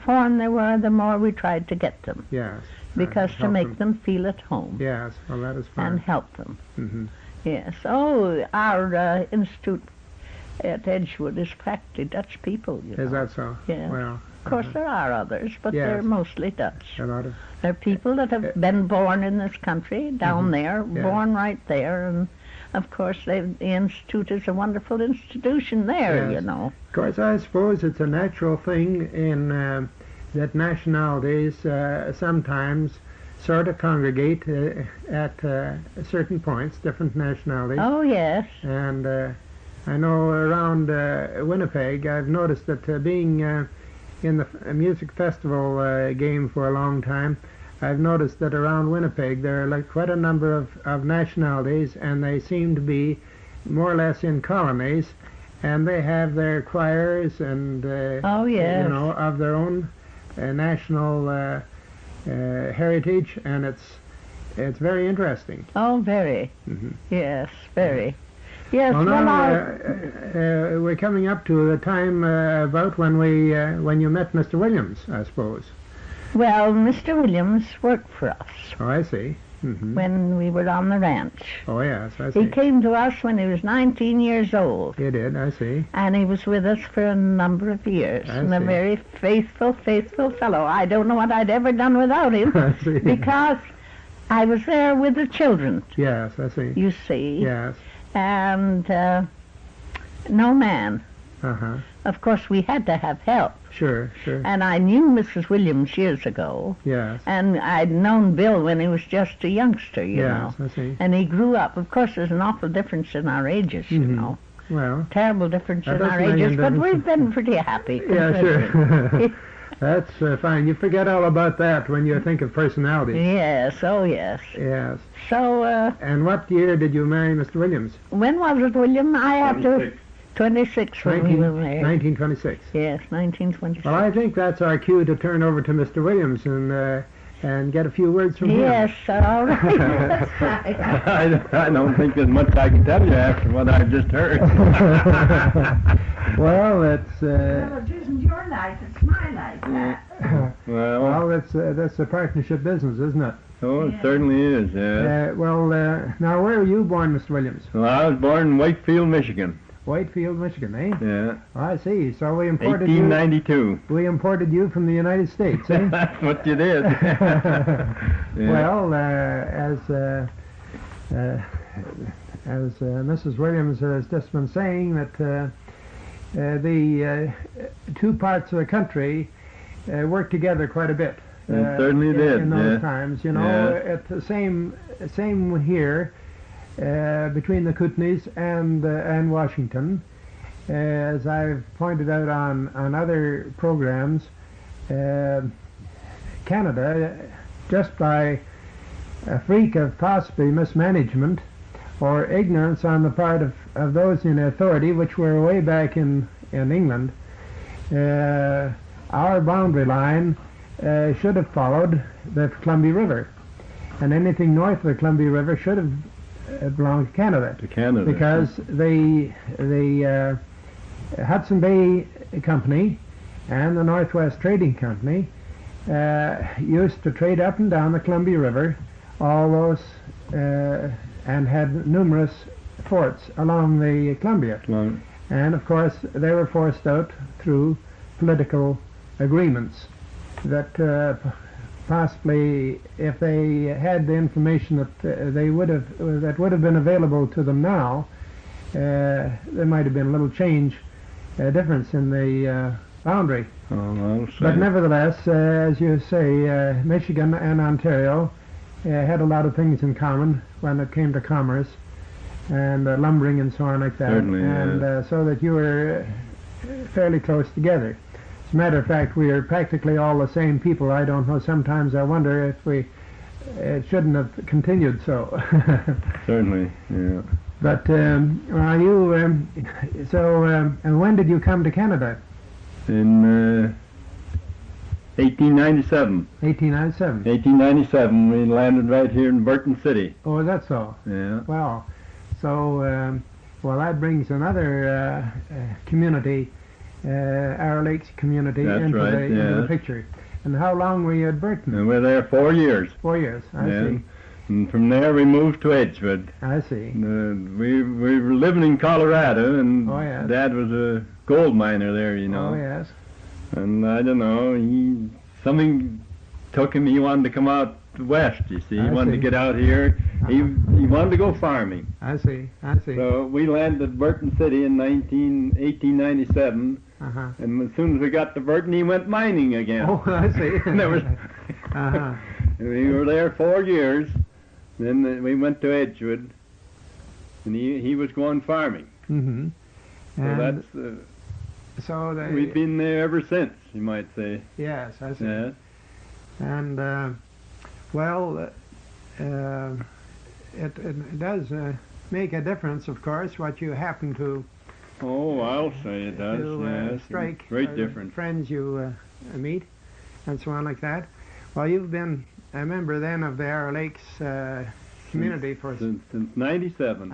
foreign they were, the more we tried to get them. Yes. Because to make them feel at home. Yes, well, that is fine. And help them. Yes. Oh, our institute at Edgewood is practically Dutch people, you know. Is that so? Yes. Well, of course, there are others, but they're mostly Dutch. A lot of... They're people that have been born in this country, down there, born right there, and of course the Institute is a wonderful institution there, you know. Of course, I suppose it's a natural thing in that nationalities sometimes sort of congregate at certain points, different nationalities. Oh, yes. And I know around Winnipeg, I've noticed that being in the music festival game for a long time, I've noticed that around Winnipeg there are like quite a number of nationalities, and they seem to be more or less in colonies, and they have their choirs and you know, of their own national heritage, and it's very interesting. Oh, very. Yes, very. Yes, well, now, we're coming up to the time about when you met Mr. Williams, I suppose. Well, Mr. Williams worked for us. Oh, I see. When we were on the ranch. Oh, yes, I see. He came to us when he was 19 years old. He did, I see. And he was with us for a number of years. I and see. A very faithful fellow. I don't know what I'd ever done without him. I see. Because I was there with the children. Yes, I see. You see. Yes. And no man. Of course, we had to have help. Sure. And I knew Mrs. Williams years ago. Yes. And I'd known Bill when he was just a youngster, you know. Yes, I see. And he grew up. Of course, there's an awful difference in our ages, you know. Well. Terrible difference in our ages, but we've been pretty happy. Yeah, sure. That's fine. You forget all about that when you think of personalities. Yes, oh yes. Yes. So, and what year did you marry Mr. Williams? When was it, William? I have to... 26 when we were married. 1926. Yes, 1926. Well, I think that's our cue to turn over to Mr. Williams and get a few words from him. Yes, all right. That's right. I don't think there's much I can tell you after what I've just heard. Well, it's... Well, it isn't your life, it's my life. Well, that's a partnership business, isn't it? Oh, it certainly is, yeah. Well, now, where were you born, Mr. Williams? Well, I was born in Wakefield, Michigan. Whitefield, Michigan, eh? Yeah. Oh, I see. So we imported 1892. We imported you from the United States, eh? That's what you did. Well, as Mrs. Williams has just been saying, that the two parts of the country worked together quite a bit. It certainly did. In those times, you know. At the same here. Between the Kootenays and Washington, as I've pointed out on other programs, Canada, just by a freak of possibly mismanagement or ignorance on the part of those in authority, which were way back in England, our boundary line should have followed the Columbia River, and anything north of the Columbia River should have belonged to Canada. To Canada. Because the Hudson Bay Company and the Northwest Trading Company used to trade up and down the Columbia River, all those, and had numerous forts along the Columbia. And of course they were forced out through political agreements that possibly, if they had the information that that would have been available to them now, there might have been a little difference in the boundary. But nevertheless, as you say, Michigan and Ontario had a lot of things in common when it came to commerce and lumbering and so on like that. Certainly, and so that you were fairly close together. As a matter of fact, we are practically all the same people. I don't know, sometimes I wonder if it shouldn't have continued so. Certainly, yeah. But and when did you come to Canada? In 1897. 1897. 1897, we landed right here in Burton City. Oh, that's so? Yeah. Well, so, well, that brings another community, our Lakes community, into the picture. And how long were you at Burton? And we were there 4 years. 4 years, I see. And from there we moved to Edgewood. I see. We were living in Colorado, and Dad was a gold miner there, you know. Oh, yes. And I don't know, something took him, he wanted to come out west, you see. He wanted to get out here. He wanted to go farming. I see. So we landed at Burton City in 1897. And as soon as we got to Burton, he went mining again. Oh, I see. And we were there 4 years. Then we went to Edgewood, and he was going farming. Mm-hmm. So we've been there ever since, you might say. Yes, I see. Yeah. And well, it does make a difference, of course, what you happen to. Oh, I'll say it does. Yes, strike. Great difference. Friends you meet, and so on like that. Well, you've been a member then of the Arrow Lakes community since 97.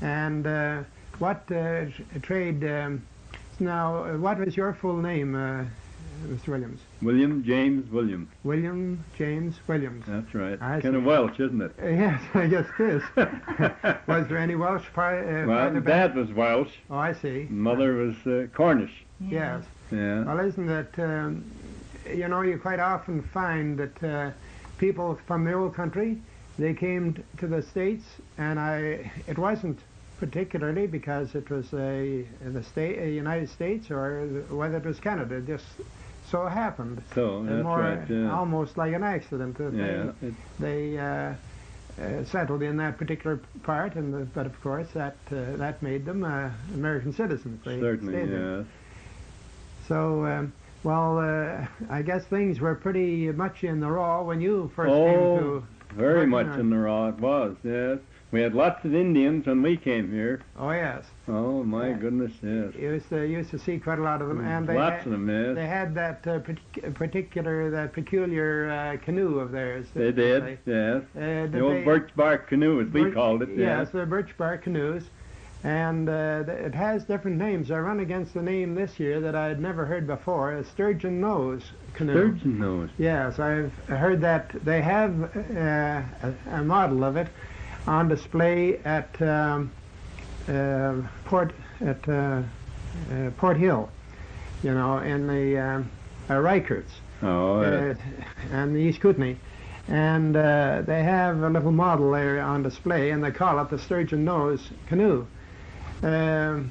And what trade? Now, what was your full name, Mr. Williams? William James Williams. William James Williams. That's right. Kind of Welsh, isn't it? Yes, I guess it is. Was there any Welsh well, Dad was Welsh. Oh, I see. Mother was Cornish. Yes. Yeah. Well, isn't it, you know, you quite often find that people from the old country, they came to the States, and it wasn't particularly because it was a United States or whether it was Canada. It just so happened. So that's right. Yeah. Almost like an accident. They settled in that particular part, but of course that made them American citizens. They certainly, yes. So. Well, I guess things were pretty much in the raw when you first came to. Very much in the raw it was, yes. We had lots of Indians when we came here. Oh, yes. Oh, my goodness, yes. You used to see quite a lot of them. And lots of them, yes. They had that peculiar canoe of theirs. They did, yes. The old birch bark canoe, as we called it. Yes, the birch bark canoes. And it has different names. I run against the name this year that I had never heard before, a sturgeon nose canoe. Sturgeon nose? Yes, I've heard that they have a model of it on display at Port Hill, you know, in the Reicherts. Oh, and the East Kootenays. And they have a little model there on display, and they call it the Sturgeon Nose Canoe. I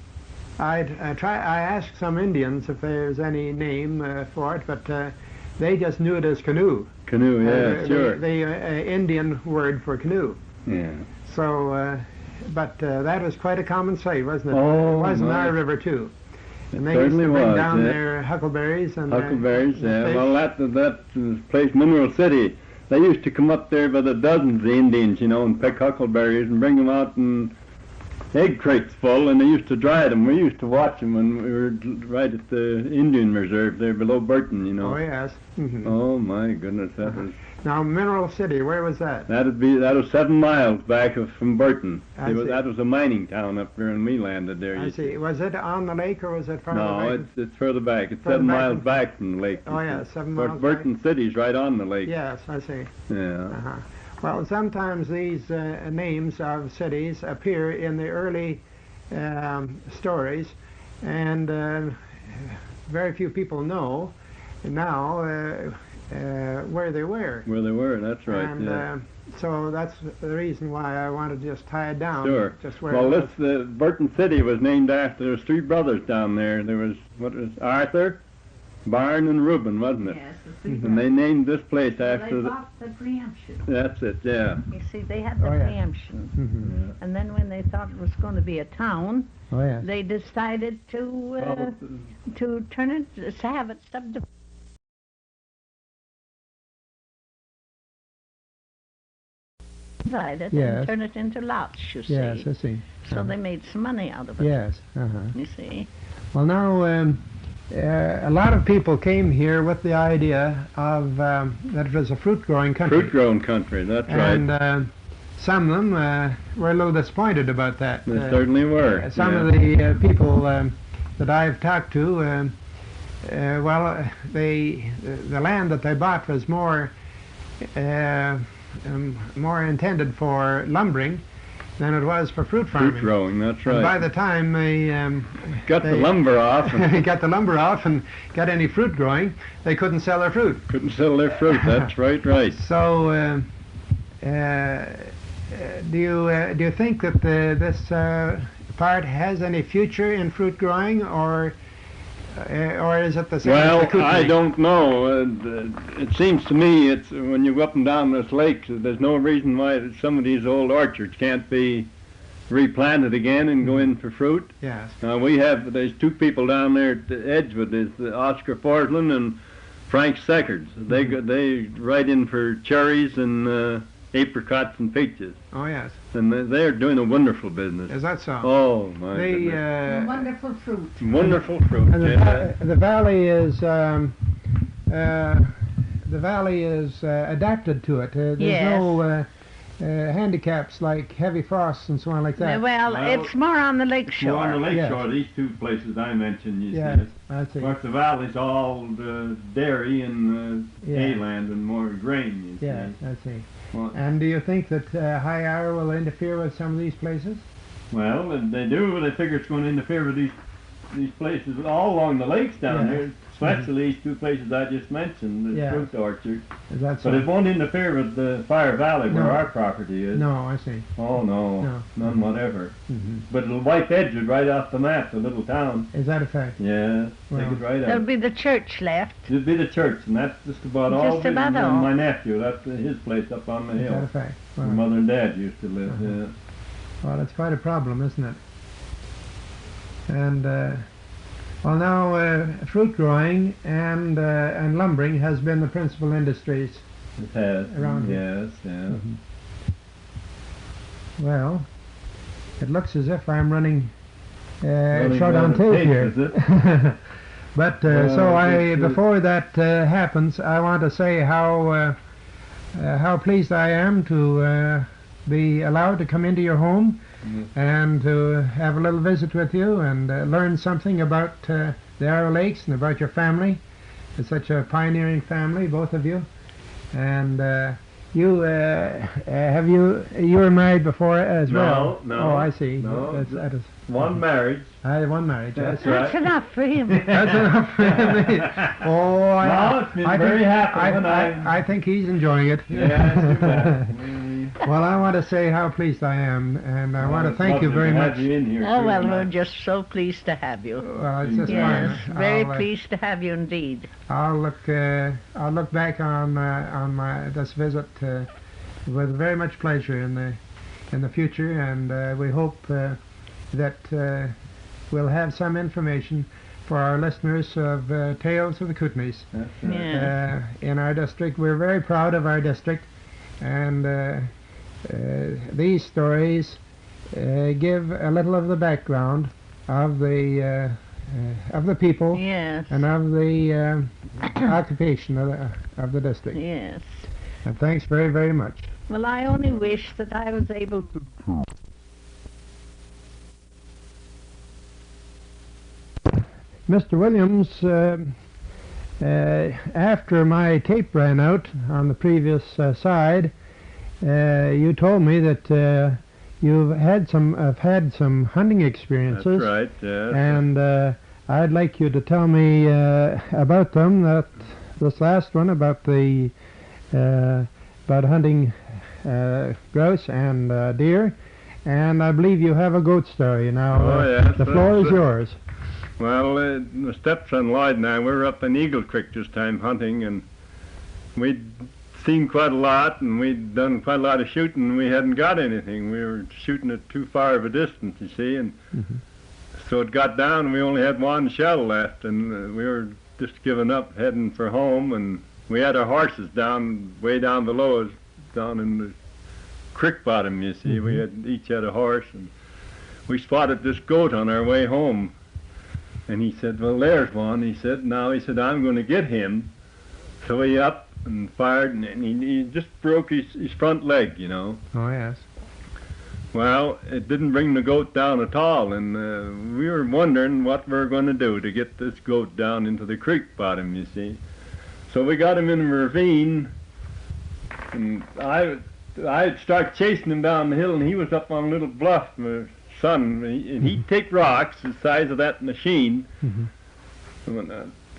asked some Indians if there's any name for it, but they just knew it as canoe. Canoe, yeah, sure. The Indian word for canoe. Yeah. So, but that was quite a common sight, wasn't it? Oh, it was in our river too. And they used to bring down their huckleberries and huckleberries. Well, that place, Mineral City, they used to come up there by the dozens, the Indians, you know, and pick huckleberries and bring them out in egg crates full, and they used to dry them. We used to watch them when we were right at the Indian Reserve there below Burton, you know. Oh, yes. Mm-hmm. Oh, my goodness, that was... Now, Mineral City, where was that? That was 7 miles back from Burton. That was a mining town up there, and we landed there. I see. Was it on the lake, or was it further back? No, it's further back. It's 7 miles back from the lake. Oh, yeah, 7 miles Burton City's right on the lake. Yes, I see. Yeah. Uh-huh. Well, sometimes these names of cities appear in the early stories, and very few people know now where they were. Where they were, that's right. And yeah. So that's the reason why I wanted to just tie it down. Sure. Just where well, Burton City was named after, there was 3 brothers down there. There was, Arthur, Barn, and Reuben, wasn't it? Yes, and they named this place after they bought the preemption. That's it, yeah. You see, they had the preemption. Mm-hmm. Yeah. And then when they thought it was going to be a town, they decided to turn it, to have it subdivided. And turn it into lots, you see. Yes, I see. So they made some money out of it. Yes, you see. Well, now, a lot of people came here with the idea of that it was a fruit-growing country. Fruit-growing country, that's right. And some of them were a little disappointed about that. They certainly were. Some of the people that I've talked to, well, the land that they bought was more intended for lumbering than it was for fruit farming. Fruit growing, that's right. And by the time they got the lumber off, and got any fruit growing, they couldn't sell their fruit. Couldn't sell their fruit. That's right. So, do you think that this part has any future in fruit growing, or is it the same? Well, I don't know. It seems to me it's when you go up and down this lake, there's no reason why some of these old orchards can't be replanted again and go in for fruit. Yes. There's 2 people down there at Edgewood. There's Oscar Forsland and Frank Seckards. They right in for cherries and apricots and peaches. Oh, yes. And they're doing a wonderful business. Is that so? Oh, my goodness. Wonderful fruit. Wonderful fruit, and the valley is adapted to it. There's no handicaps like heavy frosts and so on like that. Well, it's more on the lake shore. More on the lake shore, these 2 places I mentioned, you see. I see. Of course, the valley's all dairy and hay land and more grain, you see. Yes, I see. Well, and do you think that high hour will interfere with some of these places? Well, they do. They figure it's going to interfere with these places all along the lakes down here, especially these 2 places I just mentioned, the fruit orchard. Is that so? But it won't interfere with the Fire Valley where our property is. No, I see. Oh, no. None whatever. Mm-hmm. But it'll wipe Edgewood right off the map, the little town. Is that a fact? Yeah, take it right out. There'll be the church left. There'll be the church, and that's just about all. Just about all. My nephew, that's his place up on the hill. Is that a fact? Where Mother and Dad used to live, yeah. Well, it's quite a problem, isn't it? And, well, now, fruit growing and lumbering has been the principal industries. It has. Around here. Yes, yeah. Mm-hmm. Well, it looks as if I'm running short on tape here. Is it? But before that happens, I want to say how pleased I am to be allowed to come into your home and to have a little visit with you and learn something about the Arrow Lakes and about your family. It's such a pioneering family, both of you. And You were married before as well? No. Oh, I see. No, that is one marriage. One marriage. That's right. That's enough for him. That's enough for him. Oh, I'm very happy when I think he's enjoying it. Yeah. Well, I want to say how pleased I am, and I want to thank you very much. We're just so pleased to have you. Well, it's just yes, very pleased to have you indeed. I'll look back on this visit with very much pleasure in the future, and we hope that we'll have some information for our listeners of Tales of the Kootenays. In our district. We're very proud of our district, and these stories give a little of the background of the people and of the occupation of the district. Yes. And thanks very, very much. Well, I only wish that I was able to. Mr. Williams, after my tape ran out on the previous side, you told me that you've had some hunting experiences. That's right. Yes. And I'd like you to tell me about them. This last one about hunting grouse and deer, and I believe you have a goat story now. Yes, the floor is yours. Well, my stepson Lloyd and I, we were up in Eagle Creek this time hunting, and we'd seen quite a lot, and we'd done quite a lot of shooting, and we hadn't got anything. We were shooting at too far of a distance, you see, and so it got down, and we only had one shell left, and we were just giving up, heading for home, and we had our horses way down below us, down in the creek bottom, you see. We each had a horse, and we spotted this goat on our way home. And he said, well, there's one. He said, I'm going to get him. So he up and fired, and he just broke his front leg, you know. Oh, yes. Well, it didn't bring the goat down at all, and we were wondering what we were going to do to get this goat down into the creek bottom, you see. So we got him in a ravine, and I'd start chasing him down the hill, and he was up on a little bluff. Son, and he'd take rocks the size of that machine.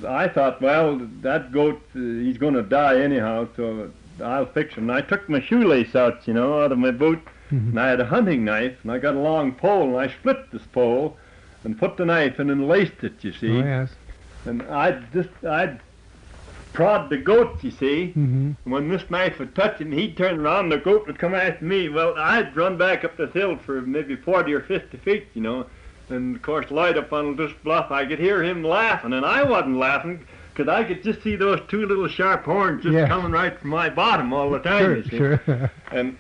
I thought, well, that goat, he's going to die anyhow, so I'll fix him. And I took my shoelace out, out of my boot, and I had a hunting knife, and I got a long pole, and I split this pole and put the knife in and laced it, you see. Oh, yes. And I'd prod the goat, you see. When this knife would touch him, he'd turn around, the goat would come after me. Well, I'd run back up the hill for maybe 40 or 50 feet, And, of course, Lloyd up on this bluff, I could hear him laughing, and I wasn't laughing, because I could just see those two little sharp horns just coming right from my bottom all the time, you see. Sure. And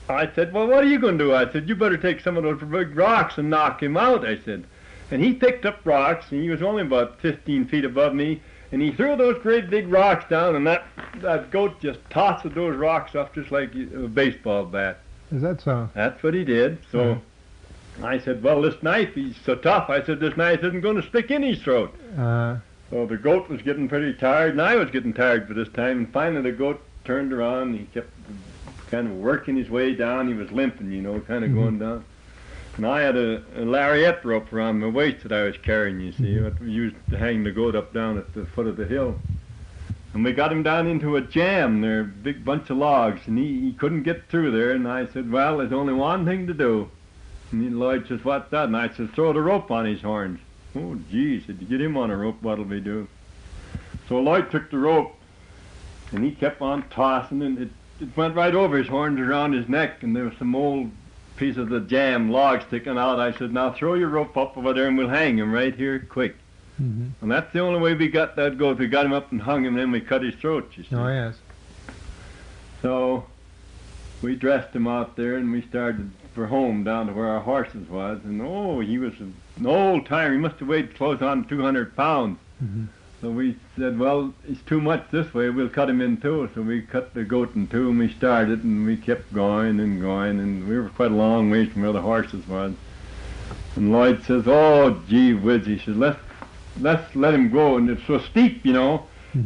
I said, well, what are you going to do? I said, you better take some of those big rocks and knock him out, I said. And he picked up rocks, and he was only about 15 feet above me, and he threw those great big rocks down, and that goat just tossed those rocks off just like a baseball bat. Is that so? That's what he did. So I said, well, this knife, he's so tough. I said, this knife isn't going to stick in his throat. So the goat was getting pretty tired, and I was getting tired for this time. And finally the goat turned around, and he kept kind of working his way down. He was limping, kind of going down. And I had a lariat rope around my waist that I was carrying, you see. We used to hang the goat up down at the foot of the hill. And we got him down into a jam there, a big bunch of logs, and he couldn't get through there. And I said, well, there's only one thing to do. And Lloyd says, what's that? And I said, throw the rope on his horns. Oh, gee, said, you get him on a rope, what'll we do? So Lloyd took the rope, and he kept on tossing, and it went right over his horns around his neck, and there was some old piece of the jam log sticking out. I said, now throw your rope up over there and we'll hang him right here quick. And that's the only way we got that goat. We got him up and hung him, and then we cut his throat, you see. Oh, yes. So we dressed him out there, and we started for home down to where our horses was. And he was an old timer. He must have weighed close on 200 pounds. So we said, well, it's too much this way. We'll cut him in two. So we cut the goat in two, and we started, and we kept going, and we were quite a long ways from where the horses was. And Lloyd says, oh, gee whiz, he said, let's let him go. And it's so steep,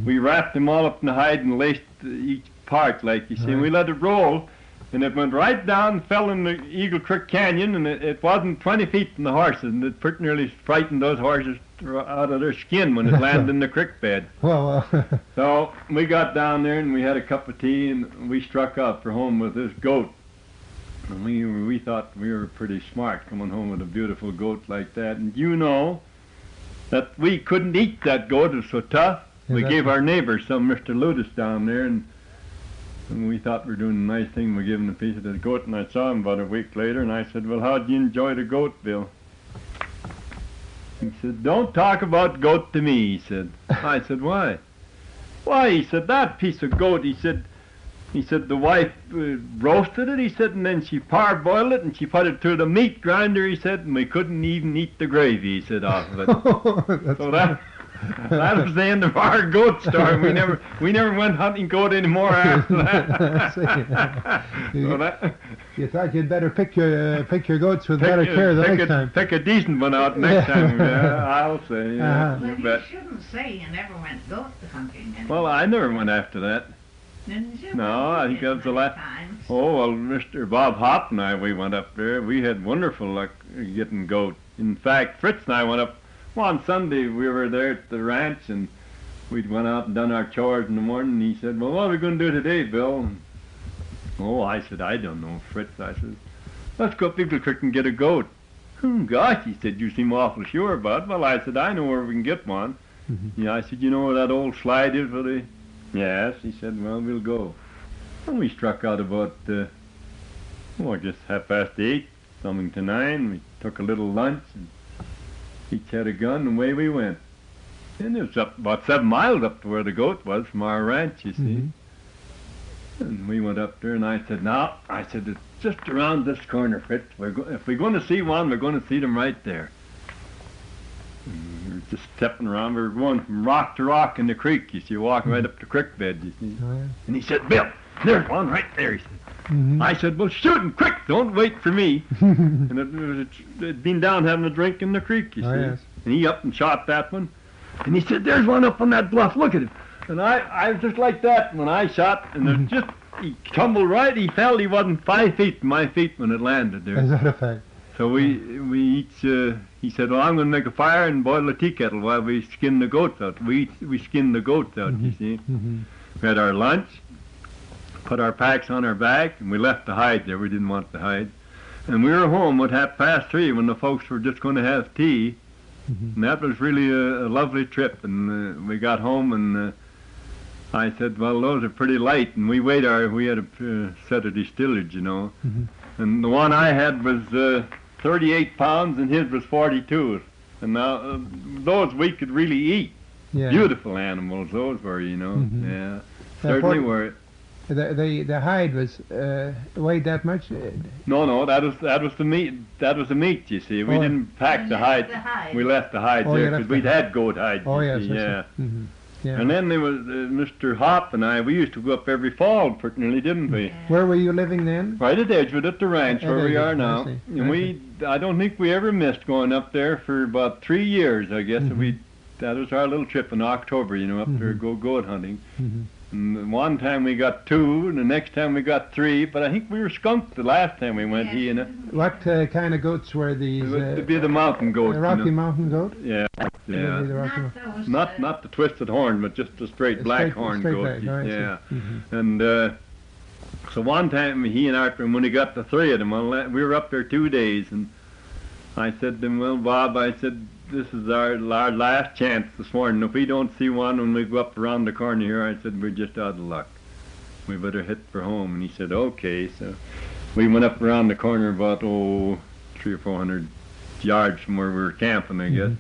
We wrapped him all up in the hide and laced each apart, like you see, and we let it roll, and it went right down, fell in the Eagle Creek Canyon, and it wasn't 20 feet from the horses, and it pretty nearly frightened those horses out of their skin when it landed in the creek bed. Well. So we got down there, and we had a cup of tea, and we struck out for home with this goat. And we thought we were pretty smart coming home with a beautiful goat like that. And you know that we couldn't eat that goat. It was so tough. We gave our neighbor some, Mr. Ludus, down there, and we thought we were doing a nice thing. We gave him a piece of the goat, and I saw him about a week later, and I said, well, how'd you enjoy the goat, Bill? He said, don't talk about goat to me, he said. I said, why? Why, he said, that piece of goat, he said, the wife roasted it, he said, and then she parboiled it, and she put it through the meat grinder, he said, and we couldn't even eat the gravy, he said, off of it. So that was the end of our goat story. We never went hunting goat anymore after that. You thought you'd better pick your goats with better care the next time. Pick a decent one out next time. Yeah, I'll say. Yeah, well, you shouldn't say you never went goat hunting. Well, I never went after that. Didn't you? No, I think that was the last. Oh, well, Mr. Bob Hopp and I, we went up there. We had wonderful luck getting goat. In fact, Fritz and I went up. Well, on Sunday, we were there at the ranch, and we'd went out and done our chores in the morning, and he said, well, what are we going to do today, Bill? Oh, I said, I don't know, Fritz. I said, let's go up Eagle Creek and get a goat. Gosh, he said, you seem awful sure about it. Well, I said, I know where we can get one. Yeah, I said, you know where that old slide is for the... Yes, he said, well, we'll go. And we struck out about, just 8:30, something to 9. We took a little lunch, and each had a gun, and away we went. And it was up about 7 miles up to where the goat was from our ranch, you see. And we went up there, and I said, now, it's just around this corner, Fritz. If we're going to see one, we're going to see them right there. And we were just stepping around. We were going from rock to rock in the creek, you see, walking right up the creek bed, you see. Oh, yeah. And he said, Bill, there's one right there, he said. I said, well, shoot him quick, don't wait for me. And it'd been down having a drink in the creek, you see. Yes. And he up and shot that one. And he said, there's one up on that bluff, look at him. And I was just like that when I shot, and he tumbled right, he fell, he wasn't 5 feet from my feet when it landed there. Is that a fact? So we each, he said, well, I'm going to make a fire and boil a tea kettle while we skin the goats out. We skinned the goats out, you see. We had our lunch, put our packs on our back, and we left the hide there. We didn't want the hide. And we were home at 3:30 when the folks were just going to have tea. And that was really a lovely trip. And we got home, and I said, well, those are pretty light. And we had a set of distillage, you know. And the one I had was 38 pounds, and his was 42. And now those we could really eat. Yeah. Beautiful animals, those were, you know. Yeah, certainly were. The hide was weighed that much? No, that was the meat. That was the meat. You see, we didn't pack the hide. We left the hide there because we'd had goat hide. Oh yes, yeah. Yeah. And then there was Mr. Hopp and I. We used to go up every fall, pretty nearly, didn't we? Where were you living then? Right at Edgewood, at the ranch where we are now. And I don't think we ever missed going up there for about 3 years, I guess. That was our little trip in October, you know, up there go goat hunting. And one time we got 2, and the next time we got 3, but I think we were skunked the last time we went, he and I. What kind of goats were these? It'd be the mountain goat. The Rocky Mountain goat? Yeah, yeah. Not the twisted horn, but just the straight black horn goat. Yeah. And so one time he and I, when we got the 3 of them, we were up there 2 days, and I said to him, well, Bob, I said, this is our last chance this morning. If we don't see one when we go up around the corner here, I said, we're just out of luck. We better hit for home. And he said, okay. So we went up around the corner about, 300 or 400 yards from where we were camping, I guess.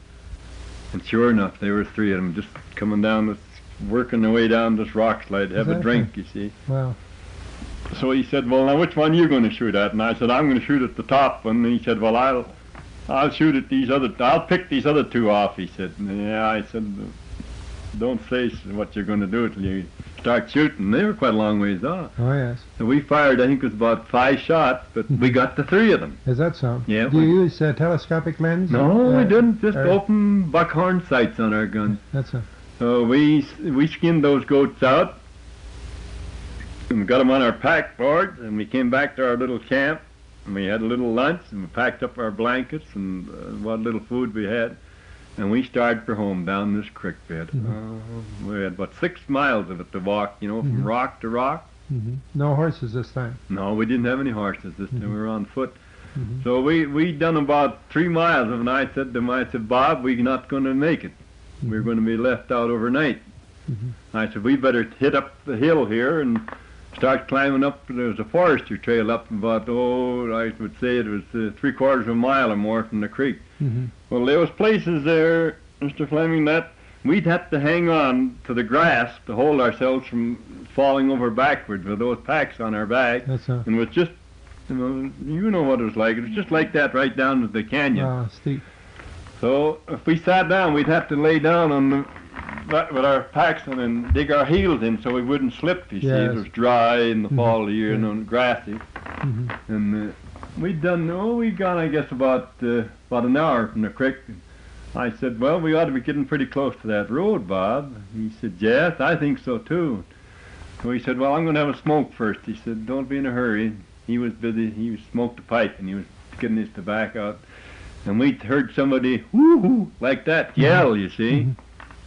And sure enough, there were 3 of them just coming down, working their way down this rock slide to have a drink, you see. Wow. So he said, well, now which one are you going to shoot at? And I said, I'm going to shoot at the top one. And he said, well, I'll shoot at I'll pick these other 2 off, he said. Yeah, I said, don't say what you're going to do till you start shooting. They were quite a long ways off. Oh, yes. So we fired, I think it was about 5 shots, but we got the 3 of them. Is that so? Yeah. Do you use telescopic lens? No, we didn't. Just open buckhorn sights on our guns. That's so. So we skinned those goats out, And we got them on our pack boards, and we came back to our little camp, and we had a little lunch, and we packed up our blankets and what little food we had, and we started for home down this creek bed. We had about 6 miles of it to walk, you know, from rock to rock. No horses this time? No, we didn't have any horses this time. We were on foot. So we done about 3 miles, and I said to him, I said, Bob, we're not going to make it. We're going to be left out overnight. I said, we better hit up the hill here and start climbing up. There was a forestry trail up about, I would say it was 3/4 of a mile or more from the creek. Well, there was places there, Mr. Fleming, that we'd have to hang on to the grass to hold ourselves from falling over backwards with those packs on our back. And it was just, you know what it was like. It was just like that right down to the canyon. Steep. So if we sat down, we'd have to lay down on with our packs on and dig our heels in so we wouldn't slip, you see. It was dry in the fall of the year and grassy. And we'd gone, I guess, about an hour from the creek. I said, well, we ought to be getting pretty close to that road, Bob. He said, yes, I think so, too. So he said, well, I'm going to have a smoke first. He said, don't be in a hurry. He was busy. He smoked a pipe, and he was getting his tobacco out. And we heard somebody, whoo-hoo, like that, yell, you see.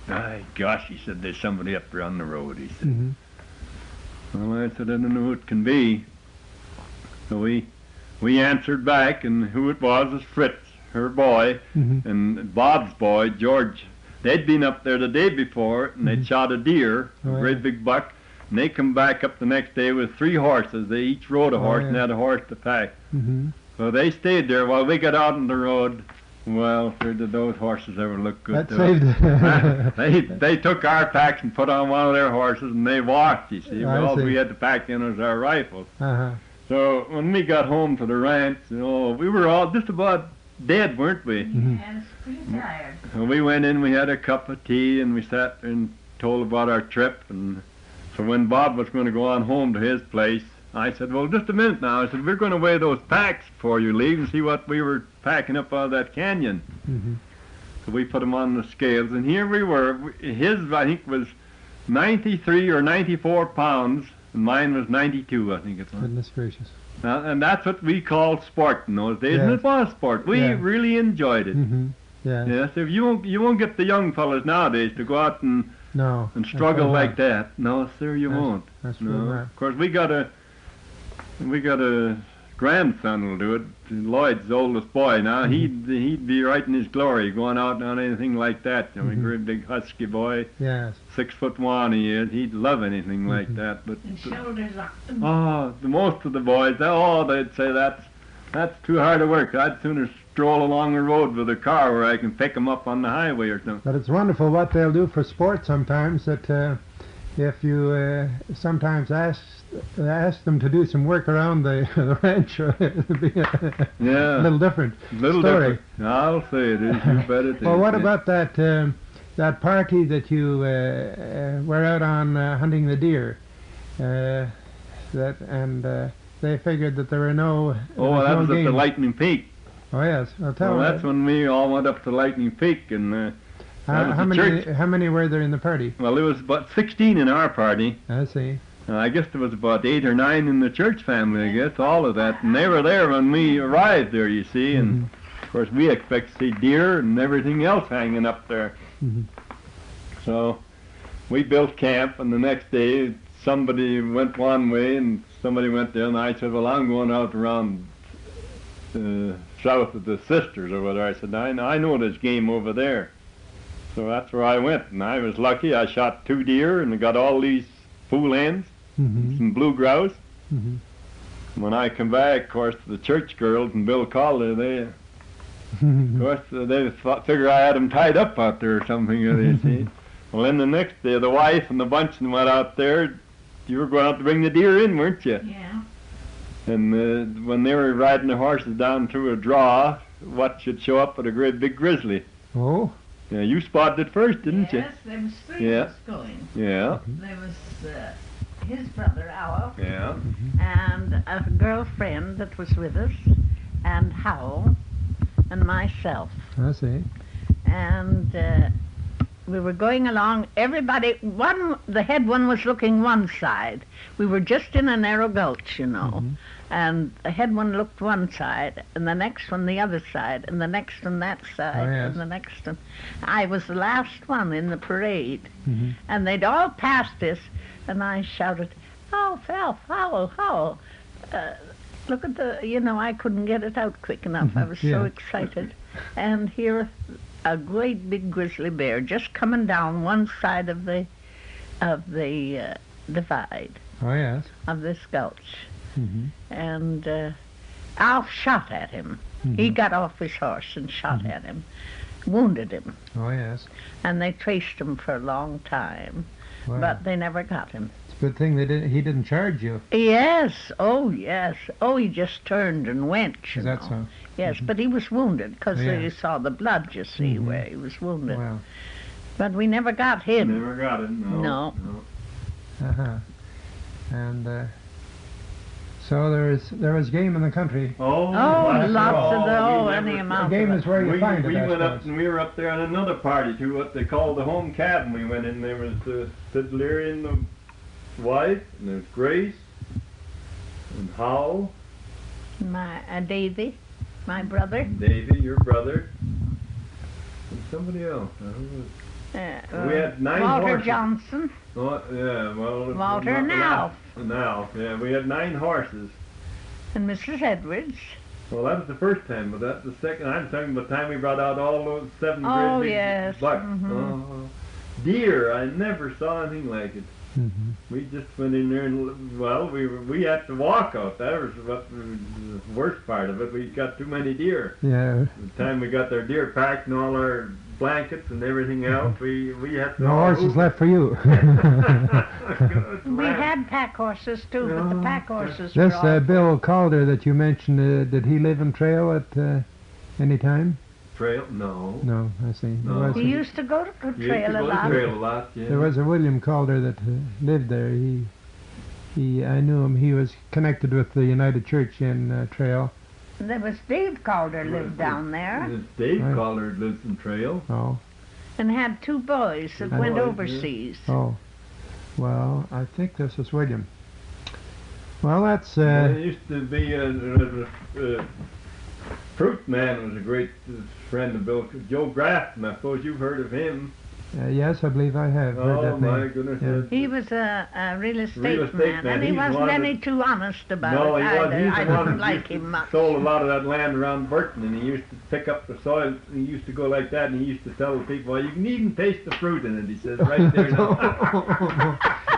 My gosh, he said, there's somebody up there on the road, he said. Well, I said, I don't know who it can be. So we answered back, and who it was Fritz, her boy, and Bob's boy, George. They'd been up there the day before, and they'd shot a deer, a great big buck, and they come back up the next day with 3 horses. They each rode a horse and had a horse to pack. So they stayed there while we got out on the road. Well, did those horses ever look good to us? They took our packs and put on one of their horses, and they walked, you see. All we had to pack in was our rifles. So when we got home to the ranch, we were all just about dead, weren't we? Yes, pretty tired. So we went in, we had a cup of tea, and we sat there and told about our trip. And so when Bob was going to go on home to his place, I said, well, just a minute now. I said, we're going to weigh those packs before you leave and see what we were packing up out of that canyon. So we put them on the scales, and here we were. His, I think, was 93 or 94 pounds, and mine was 92, I think it was. Goodness gracious. And that's what we called sport in those days, and it was sport. We really enjoyed it. Yes, if you won't get the young fellas nowadays to go out and struggle like that. No, sir, you won't. That's no. Of course, we got a grandson who'll do it. Lloyd's the oldest boy now. He'd be right in his glory going out on anything like that. I mean, a great big husky boy. 6'1" he is. He'd love anything like that. But and shoulders up. The most of the boys, they'd say that's too hard to work. I'd sooner stroll along the road with a car where I can pick them up on the highway or something. But it's wonderful what they'll do for sport sometimes. That if you sometimes ask them to do some work around the ranch, it'll be a little different story. Different. I'll say it is. You bet it is. Well, what about that party that you were out on hunting the deer? They figured that there were no. That was at the Lightning Peak. Oh yes, I'll tell you. That's when we all went up to Lightning Peak, and how many were there in the party? Well, there was about 16 in our party. I see. I guess there was about 8 or 9 in the church family, I guess, all of that. And they were there when we arrived there, you see. And, of course, we expect to see deer and everything else hanging up there. So we built camp, and the next day somebody went one way and somebody went there. And I said, well, I'm going out around south of the Sisters or whatever. I said, I know there's game over there. So that's where I went. And I was lucky. I shot 2 deer and got all these fool hens. Some blue grouse. When I come back, of course, the church girls and Bill Calder, they figure I had them tied up out there or something, you see. Well, then the next day, the wife and the bunch went out there. You were going out to bring the deer in, weren't you? Yeah. And when they were riding the horses down through a draw, what should show up but a great big grizzly. Oh. Yeah, you spotted it first, didn't you? Yes, there was 3 of us going. Yeah. There was his brother, Howell. Yeah. And a girlfriend that was with us, and Howell, and myself. I see. And we were going along. Everybody, the head one was looking one side. We were just in a narrow gulch, you know. And the head one looked one side, and the next one the other side, and the next one that side, and the next one. I was the last one in the parade. And they'd all passed us, and I shouted, "Oh, Howell. Look at the," you know, I couldn't get it out quick enough. I was so excited. And here, a great big grizzly bear just coming down one side of the divide. Oh, yes. Of this gulch. And Alf shot at him. He got off his horse and shot at him, wounded him. Oh, yes. And they traced him for a long time, but they never got him. It's a good thing he didn't charge you. Yes. Oh, yes. Oh, he just turned and went. Is that so? Yes, but he was wounded because you saw the blood, you see, where he was wounded. Wow. But we never got him. Never got him, no. And so there was game in the country. Oh, lots of any amount. The game is where you find it. We went up, and we were up there on another party too, what they called the home cabin. We went in. There was Sid Leary and the wife, and there's Grace and Howell. Davy, my brother. Davy, your brother, and somebody else. We had 9 Walter horses. Johnson. Oh, yeah, well, Walter and Alf. Yeah, we had 9 horses. And Mrs. Edwards. Well, that was the first time, but that's the second. I'm talking about the time we brought out all those 7 great big bucks. Deer, I never saw anything like it. We just went in there and, well, we had to walk out. That was what the worst part of it. We got too many deer. Yeah. The time we got their deer packed and all our blankets and everything else, we had to... No horses left for you. We had pack horses too, but the pack horses This were Bill Calder that you mentioned, did he live in Trail at any time? Trail? No. No, I see. No. He used to go to Trail a lot. Trail a lot, yeah. There was a William Calder that lived there. I knew him. He was connected with the United Church in Trail. There was Dave Calder lived down there. Dave Calder lives in Trail. Oh. And had 2 boys that went overseas. Oh. Well, I think this is William. Well, that's... There used to be a fruit man was a great friend of Bill. Joe Grafton, I suppose you've heard of him. Yes, I believe I have heard that name. Oh, my goodness. Yeah. He was a real estate man, and he wasn't any too honest about it either. I didn't like him much. Sold a lot of that land around Burton, and he used to pick up the soil. He used to go like that, and he used to tell the people, well, you can even taste the fruit in it, he says, right there.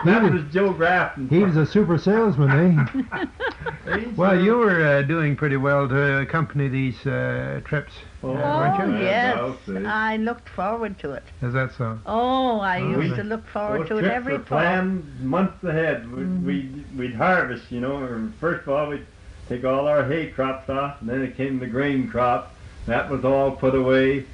That was Joe Grafton. He was a super salesman, eh? Well, you were doing pretty well to accompany these trips, weren't you? Yes. I looked forward to it. Is that so? Oh, I used to look forward to it every fall. Planned months ahead. We'd harvest, you know. First of all, we'd take all our hay crops off, and then it came the grain crop. That was all put away.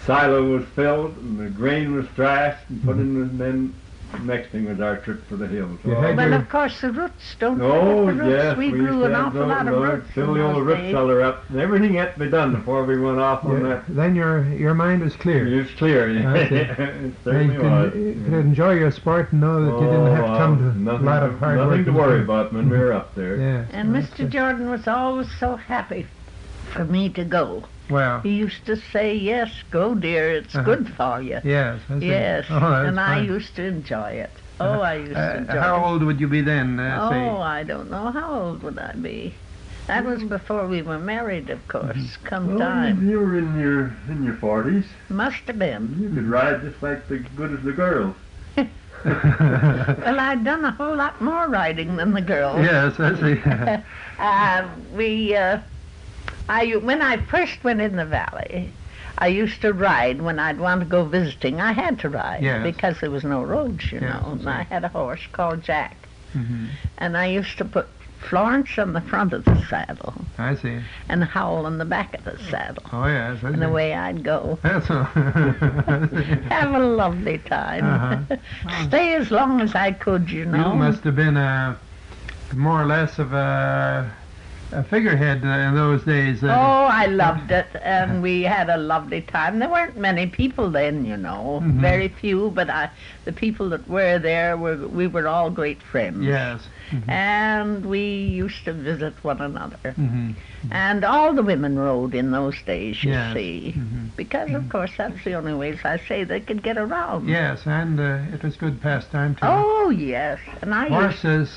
Silo was filled, and the grain was thrashed and put in, and then the next thing was our trip for the hills. Well, of course, the roots, don't forget the roots. Yes, we grew an awful lot of roots. Fill the old root cellar up. And everything had to be done before we went off on that. Then your mind was clear. It was clear, yeah. It certainly was. You could enjoy your sport and know that you didn't have to come to a lot of hard work. Nothing to worry about when we were up there. Yeah. And Mr. Jordon was always so happy for me to go. Well, he used to say, yes, go, dear, it's good for you. Yes, yes, and I used to enjoy it. Oh, I used to enjoy it. How old would you be then? I don't know. How old would I be? That was before we were married, of course, time. You were in your 40s. Must have been. You could ride just like good as the girls. Well, I'd done a whole lot more riding than the girls. Yes, I see. When I first went in the valley, I used to ride when I'd want to go visiting. I had to ride because there was no roads, you know. And I had a horse called Jack. And I used to put Florence on the front of the saddle. I see. And Howell on the back of the saddle. Oh, yes. And away I'd go. That's all. Have a lovely time. Stay as long as I could, you know. You must have been more or less of a a figurehead in those days. Oh, I loved it, and we had a lovely time. There weren't many people then, you know, very few, but the people that were there, we were all great friends. Yes. And we used to visit one another. And all the women rode in those days, you see, because, of course, that's the only way, as I say, they could get around. Yes, and it was good pastime, too. Oh, yes. And horses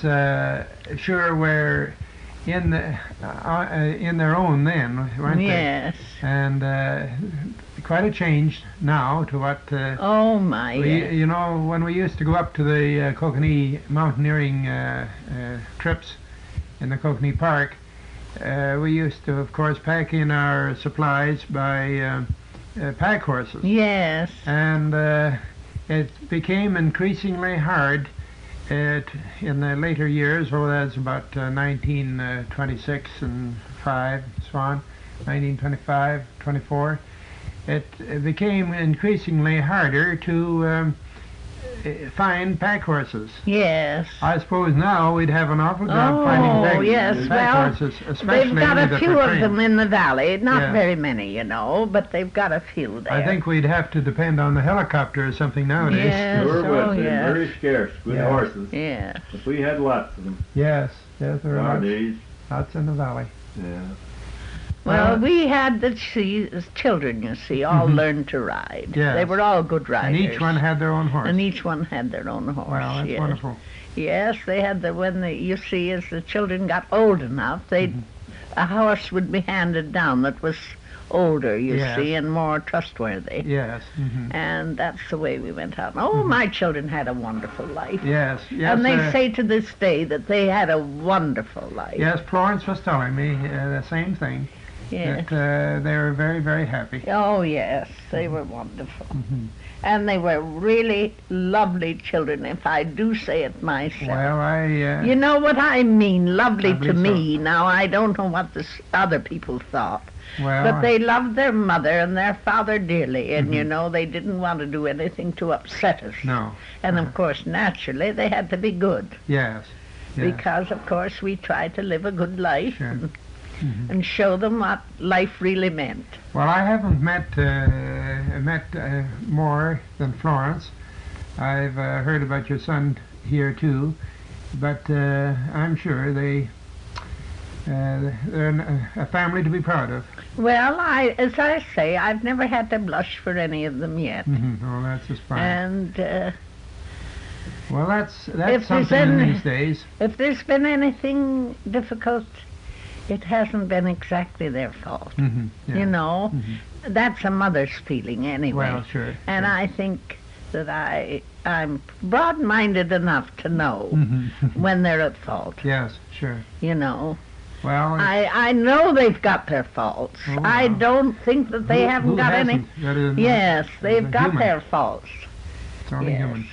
sure were in their own then, weren't they? Yes. And quite a change now to what... oh, my. You know, when we used to go up to the Kootenay mountaineering trips in the Kootenay Park, we used to, of course, pack in our supplies by pack horses. Yes. And it became increasingly hard in the later years, that's about 1926 and 5, so on, 1925, 24, it became increasingly harder to find pack horses. Yes. I suppose now we'd have an awful job finding pack horses, especially they've got a few of them in the valley, not very many, you know, but they've got a few there. I think we'd have to depend on the helicopter or something nowadays. Yes, sure, they're very scarce, good horses. Yes. But we had lots of them. Yes, there were lots in the valley. Yeah. Well, we had the children, you see, all learned to ride. Yes. They were all good riders. And each one had their own horse. And each one had their own horse. Well, that's wonderful. Yes, they had you see, as the children got old enough, a horse would be handed down that was older, you see, and more trustworthy. Yes. And that's the way we went out. Oh, my children had a wonderful life. Yes. And they say to this day that they had a wonderful life. Yes, Florence was telling me the same thing. Yes. That they were very, very happy. Oh, yes, they were wonderful. And they were really lovely children, if I do say it myself. Well, you know what I mean, lovely to me. Now, I don't know what other people thought. Well, but they loved their mother and their father dearly, and, you know, they didn't want to do anything to upset us. No. And, of course, naturally, they had to be good. Yes. Because, of course, we tried to live a good life. Sure. And show them what life really meant. Well, I haven't met more than Florence. I've heard about your son here too, but I'm sure they're a family to be proud of. Well, as I say, I've never had to blush for any of them yet. Oh, that's just fine. And well, that's something in these days. If there's been anything difficult, it hasn't been exactly their fault. You know, that's a mother's feeling anyway. Well, sure. And I think that I'm broad-minded enough to know when they're at fault. Yes, sure. You know. Well, I know they've got their faults. Oh, well. I don't think that they haven't got any. Yes, they've got their faults. It's only human.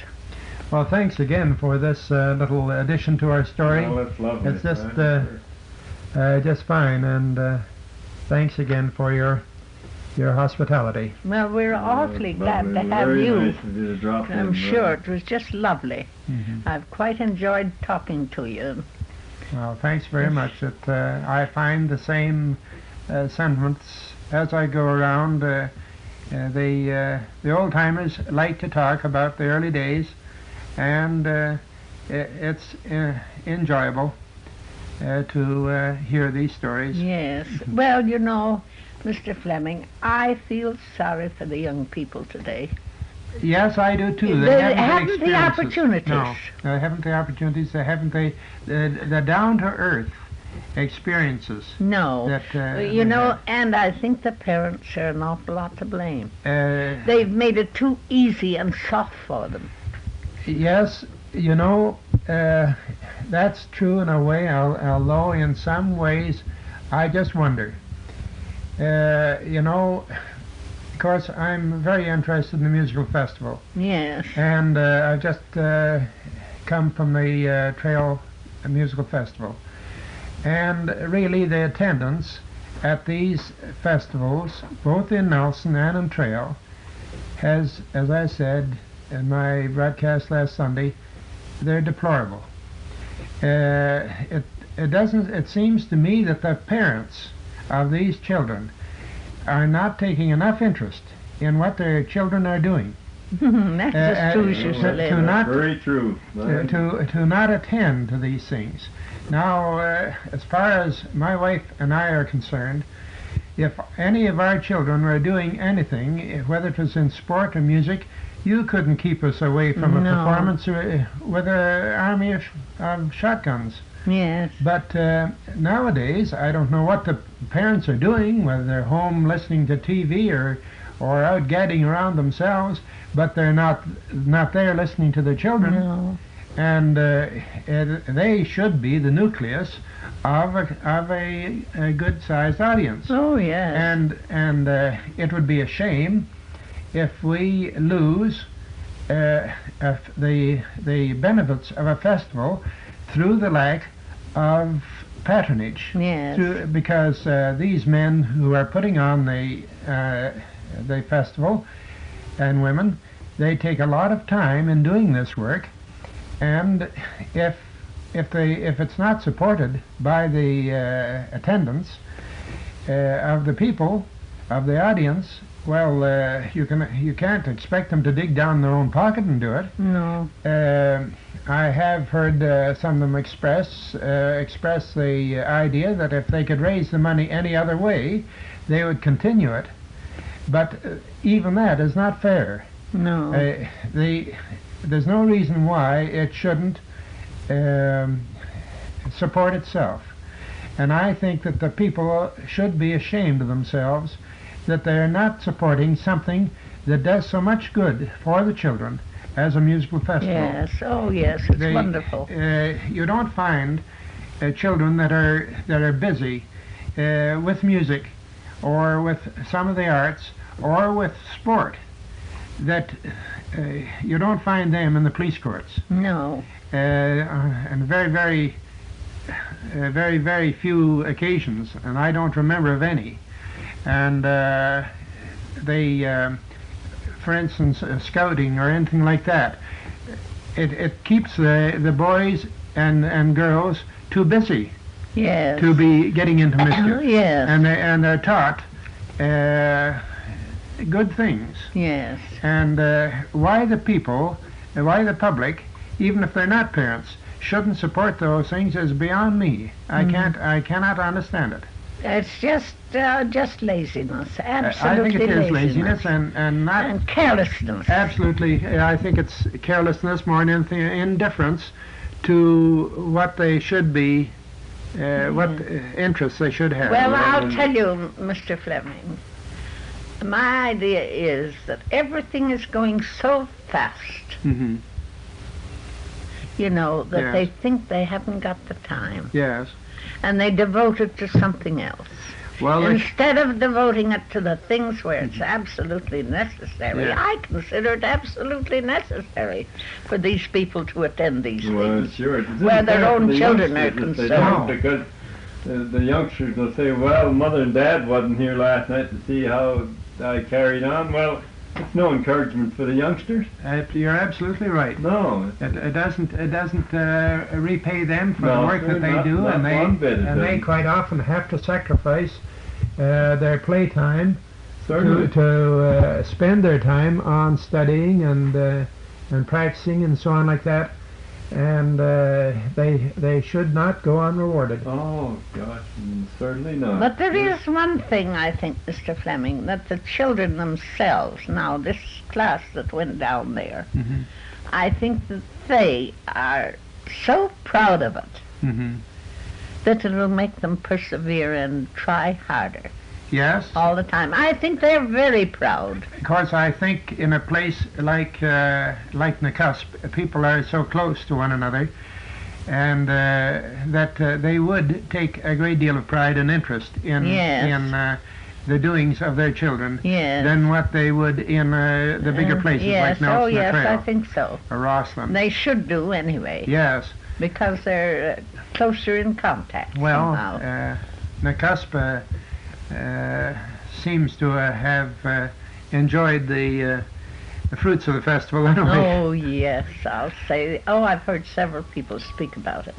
Well, thanks again for this little addition to our story. Well, that's lovely. It's just fine, and thanks again for your hospitality. Well, we're awfully glad to have very you. Nice of you to drop I'm in, sure it was just lovely. I've quite enjoyed talking to you. Well, thanks very much. I find the same sentiments as I go around. The old-timers like to talk about the early days, and it's enjoyable to hear these stories. Yes. Well, you know, Mr. Fleming, I feel sorry for the young people today. Yes, I do too. They haven't the opportunities. No, they haven't the opportunities. They haven't the down-to-earth experiences. No. That, you know, and I think the parents are an awful lot to blame. They've made it too easy and soft for them. Yes, you know, that's true in a way, although in some ways I just wonder. You know, of course, I'm very interested in the musical festival. Yes. And I've just come from the Trail Musical Festival. And really the attendance at these festivals, both in Nelson and in Trail, has, as I said in my broadcast last Sunday, they're deplorable. it seems to me that the parents of these children are not taking enough interest in what their children are doing. That's as true as you say. Very true. To not attend to these things. Now, as far as my wife and I are concerned, if any of our children were doing anything, whether it was in sport or music, you couldn't keep us away from a performance with an army of shotguns. Yes. But nowadays, I don't know what the parents are doing, whether they're home listening to TV or out gadding around themselves, but they're not there listening to their children. No. And they should be the nucleus of a good-sized audience. Oh, yes. And it would be a shame if we lose the benefits of a festival through the lack of patronage. Yes. Because these men who are putting on the festival, and women, they take a lot of time in doing this work, and if it's not supported by the attendance of the people, of the audience, well, you can't expect them to dig down their own pocket and do it. No. I have heard some of them express the idea that if they could raise the money any other way, they would continue it. But even that is not fair. No. There's no reason why it shouldn't support itself. And I think that the people should be ashamed of themselves that they are not supporting something that does so much good for the children as a musical festival. Yes, oh yes, it's wonderful. You don't find children that are busy with music or with some of the arts or with sport, that you don't find them in the police courts. No. And very few occasions, and I don't remember of any. And for instance, scouting or anything like that, it keeps the boys and girls too busy. Yes. To be getting into mischief. Yes. And they're taught good things. Yes. And why the public, even if they're not parents, shouldn't support those things is beyond me. I cannot understand it. It's just laziness. Absolutely. I think it is laziness and carelessness. Absolutely, I think it's carelessness more than anything, indifference to what they should be, what interests they should have. Well, I'll tell you, Mr. Fleming, my idea is that everything is going so fast. Mm-hmm. You know, that they think they haven't got the time. Yes. And they devote it to something else. Well, instead of devoting it to the things where it's absolutely necessary. Yeah. I consider it absolutely necessary for these people to attend these things. Sure. Where their own children are concerned. Because the youngsters will say, well, Mother and Dad wasn't here last night to see how I carried on. Well, it's no encouragement for the youngsters. You're absolutely right. No, it doesn't repay them for the work that they do, and they quite often have to sacrifice their playtime to spend their time on studying and practicing and so on like that, and they should not go unrewarded. Oh gosh, certainly not. But there is one thing, I think, Mr. Fleming, that the children themselves, now this class that went down there, mm-hmm. I think that they are so proud of it that it will make them persevere and try harder. Yes. All the time. I think they're very proud. Of course, I think in a place like Nakusp, people are so close to one another, and that they would take a great deal of pride and interest in the doings of their children than what they would in the bigger places like Nelson Oh, yes, Trail I think so. or Rossland. They should do anyway. Yes. Because they're closer in contact. Well, somehow. Nakusp seems to have enjoyed the the fruits of the festival anyway. Oh, yes, I'll say. Oh, I've heard several people speak about it.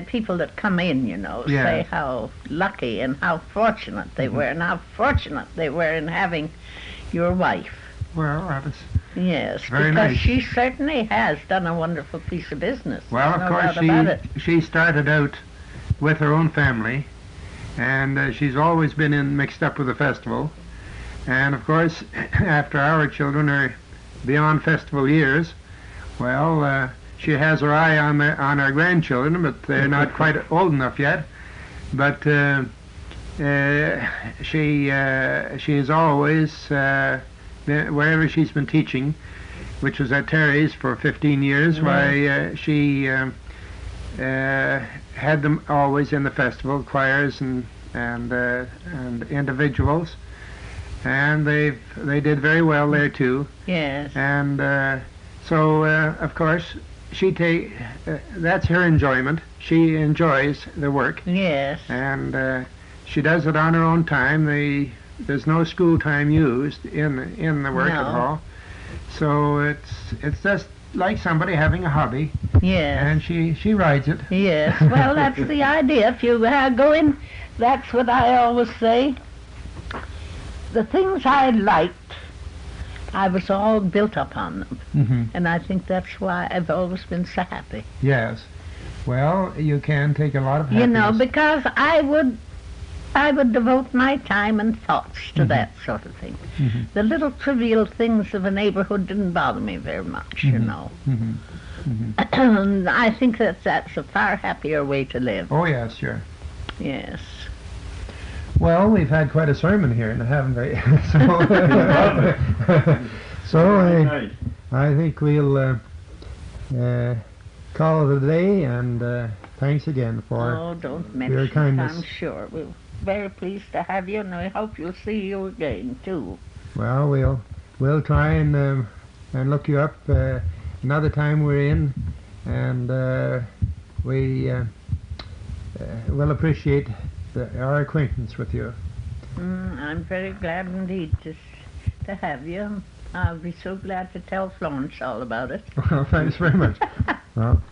People that come in, you know, say how lucky and how fortunate they were, and how fortunate they were in having your wife. Well, that is yes, very because nice. she certainly has done a wonderful piece of business. Well, of course, she started out with her own family, and she's always been mixed up with the festival. And of course, after our children are beyond festival years, well, she has her eye on our grandchildren, but they're not quite old enough yet. But she is always, wherever she's been teaching, which was at Terry's for 15 years, why she had them always in the festival, choirs and individuals. And they did very well there too. Yes. And so of course that's her enjoyment. She enjoys the work. Yes. And she does it on her own time. There's no school time used in the work at all. So it's just like somebody having a hobby. Yes. And she rides it. Yes. Well, that's the idea. If you go in, that's what I always say. The things I liked, I was all built up on them. And I think that's why I've always been so happy. Yes. Well, you can take a lot of happiness. You know, because I would devote my time and thoughts to that sort of thing. The little trivial things of a neighborhood didn't bother me very much, you know. And I think that's a far happier way to live. Oh, yes, sure. Yes. Well, we've had quite a sermon here, haven't we? So I think we'll call it a day, and thanks again for don't mention your kindness. I'm sure. We're very pleased to have you, and I hope you'll see you again, too. Well, we'll try and look you up another time we're in, and we will appreciate our acquaintance with you. I'm very glad indeed to have you. I'll be so glad to tell Florence all about it. Well, thanks very much. Well,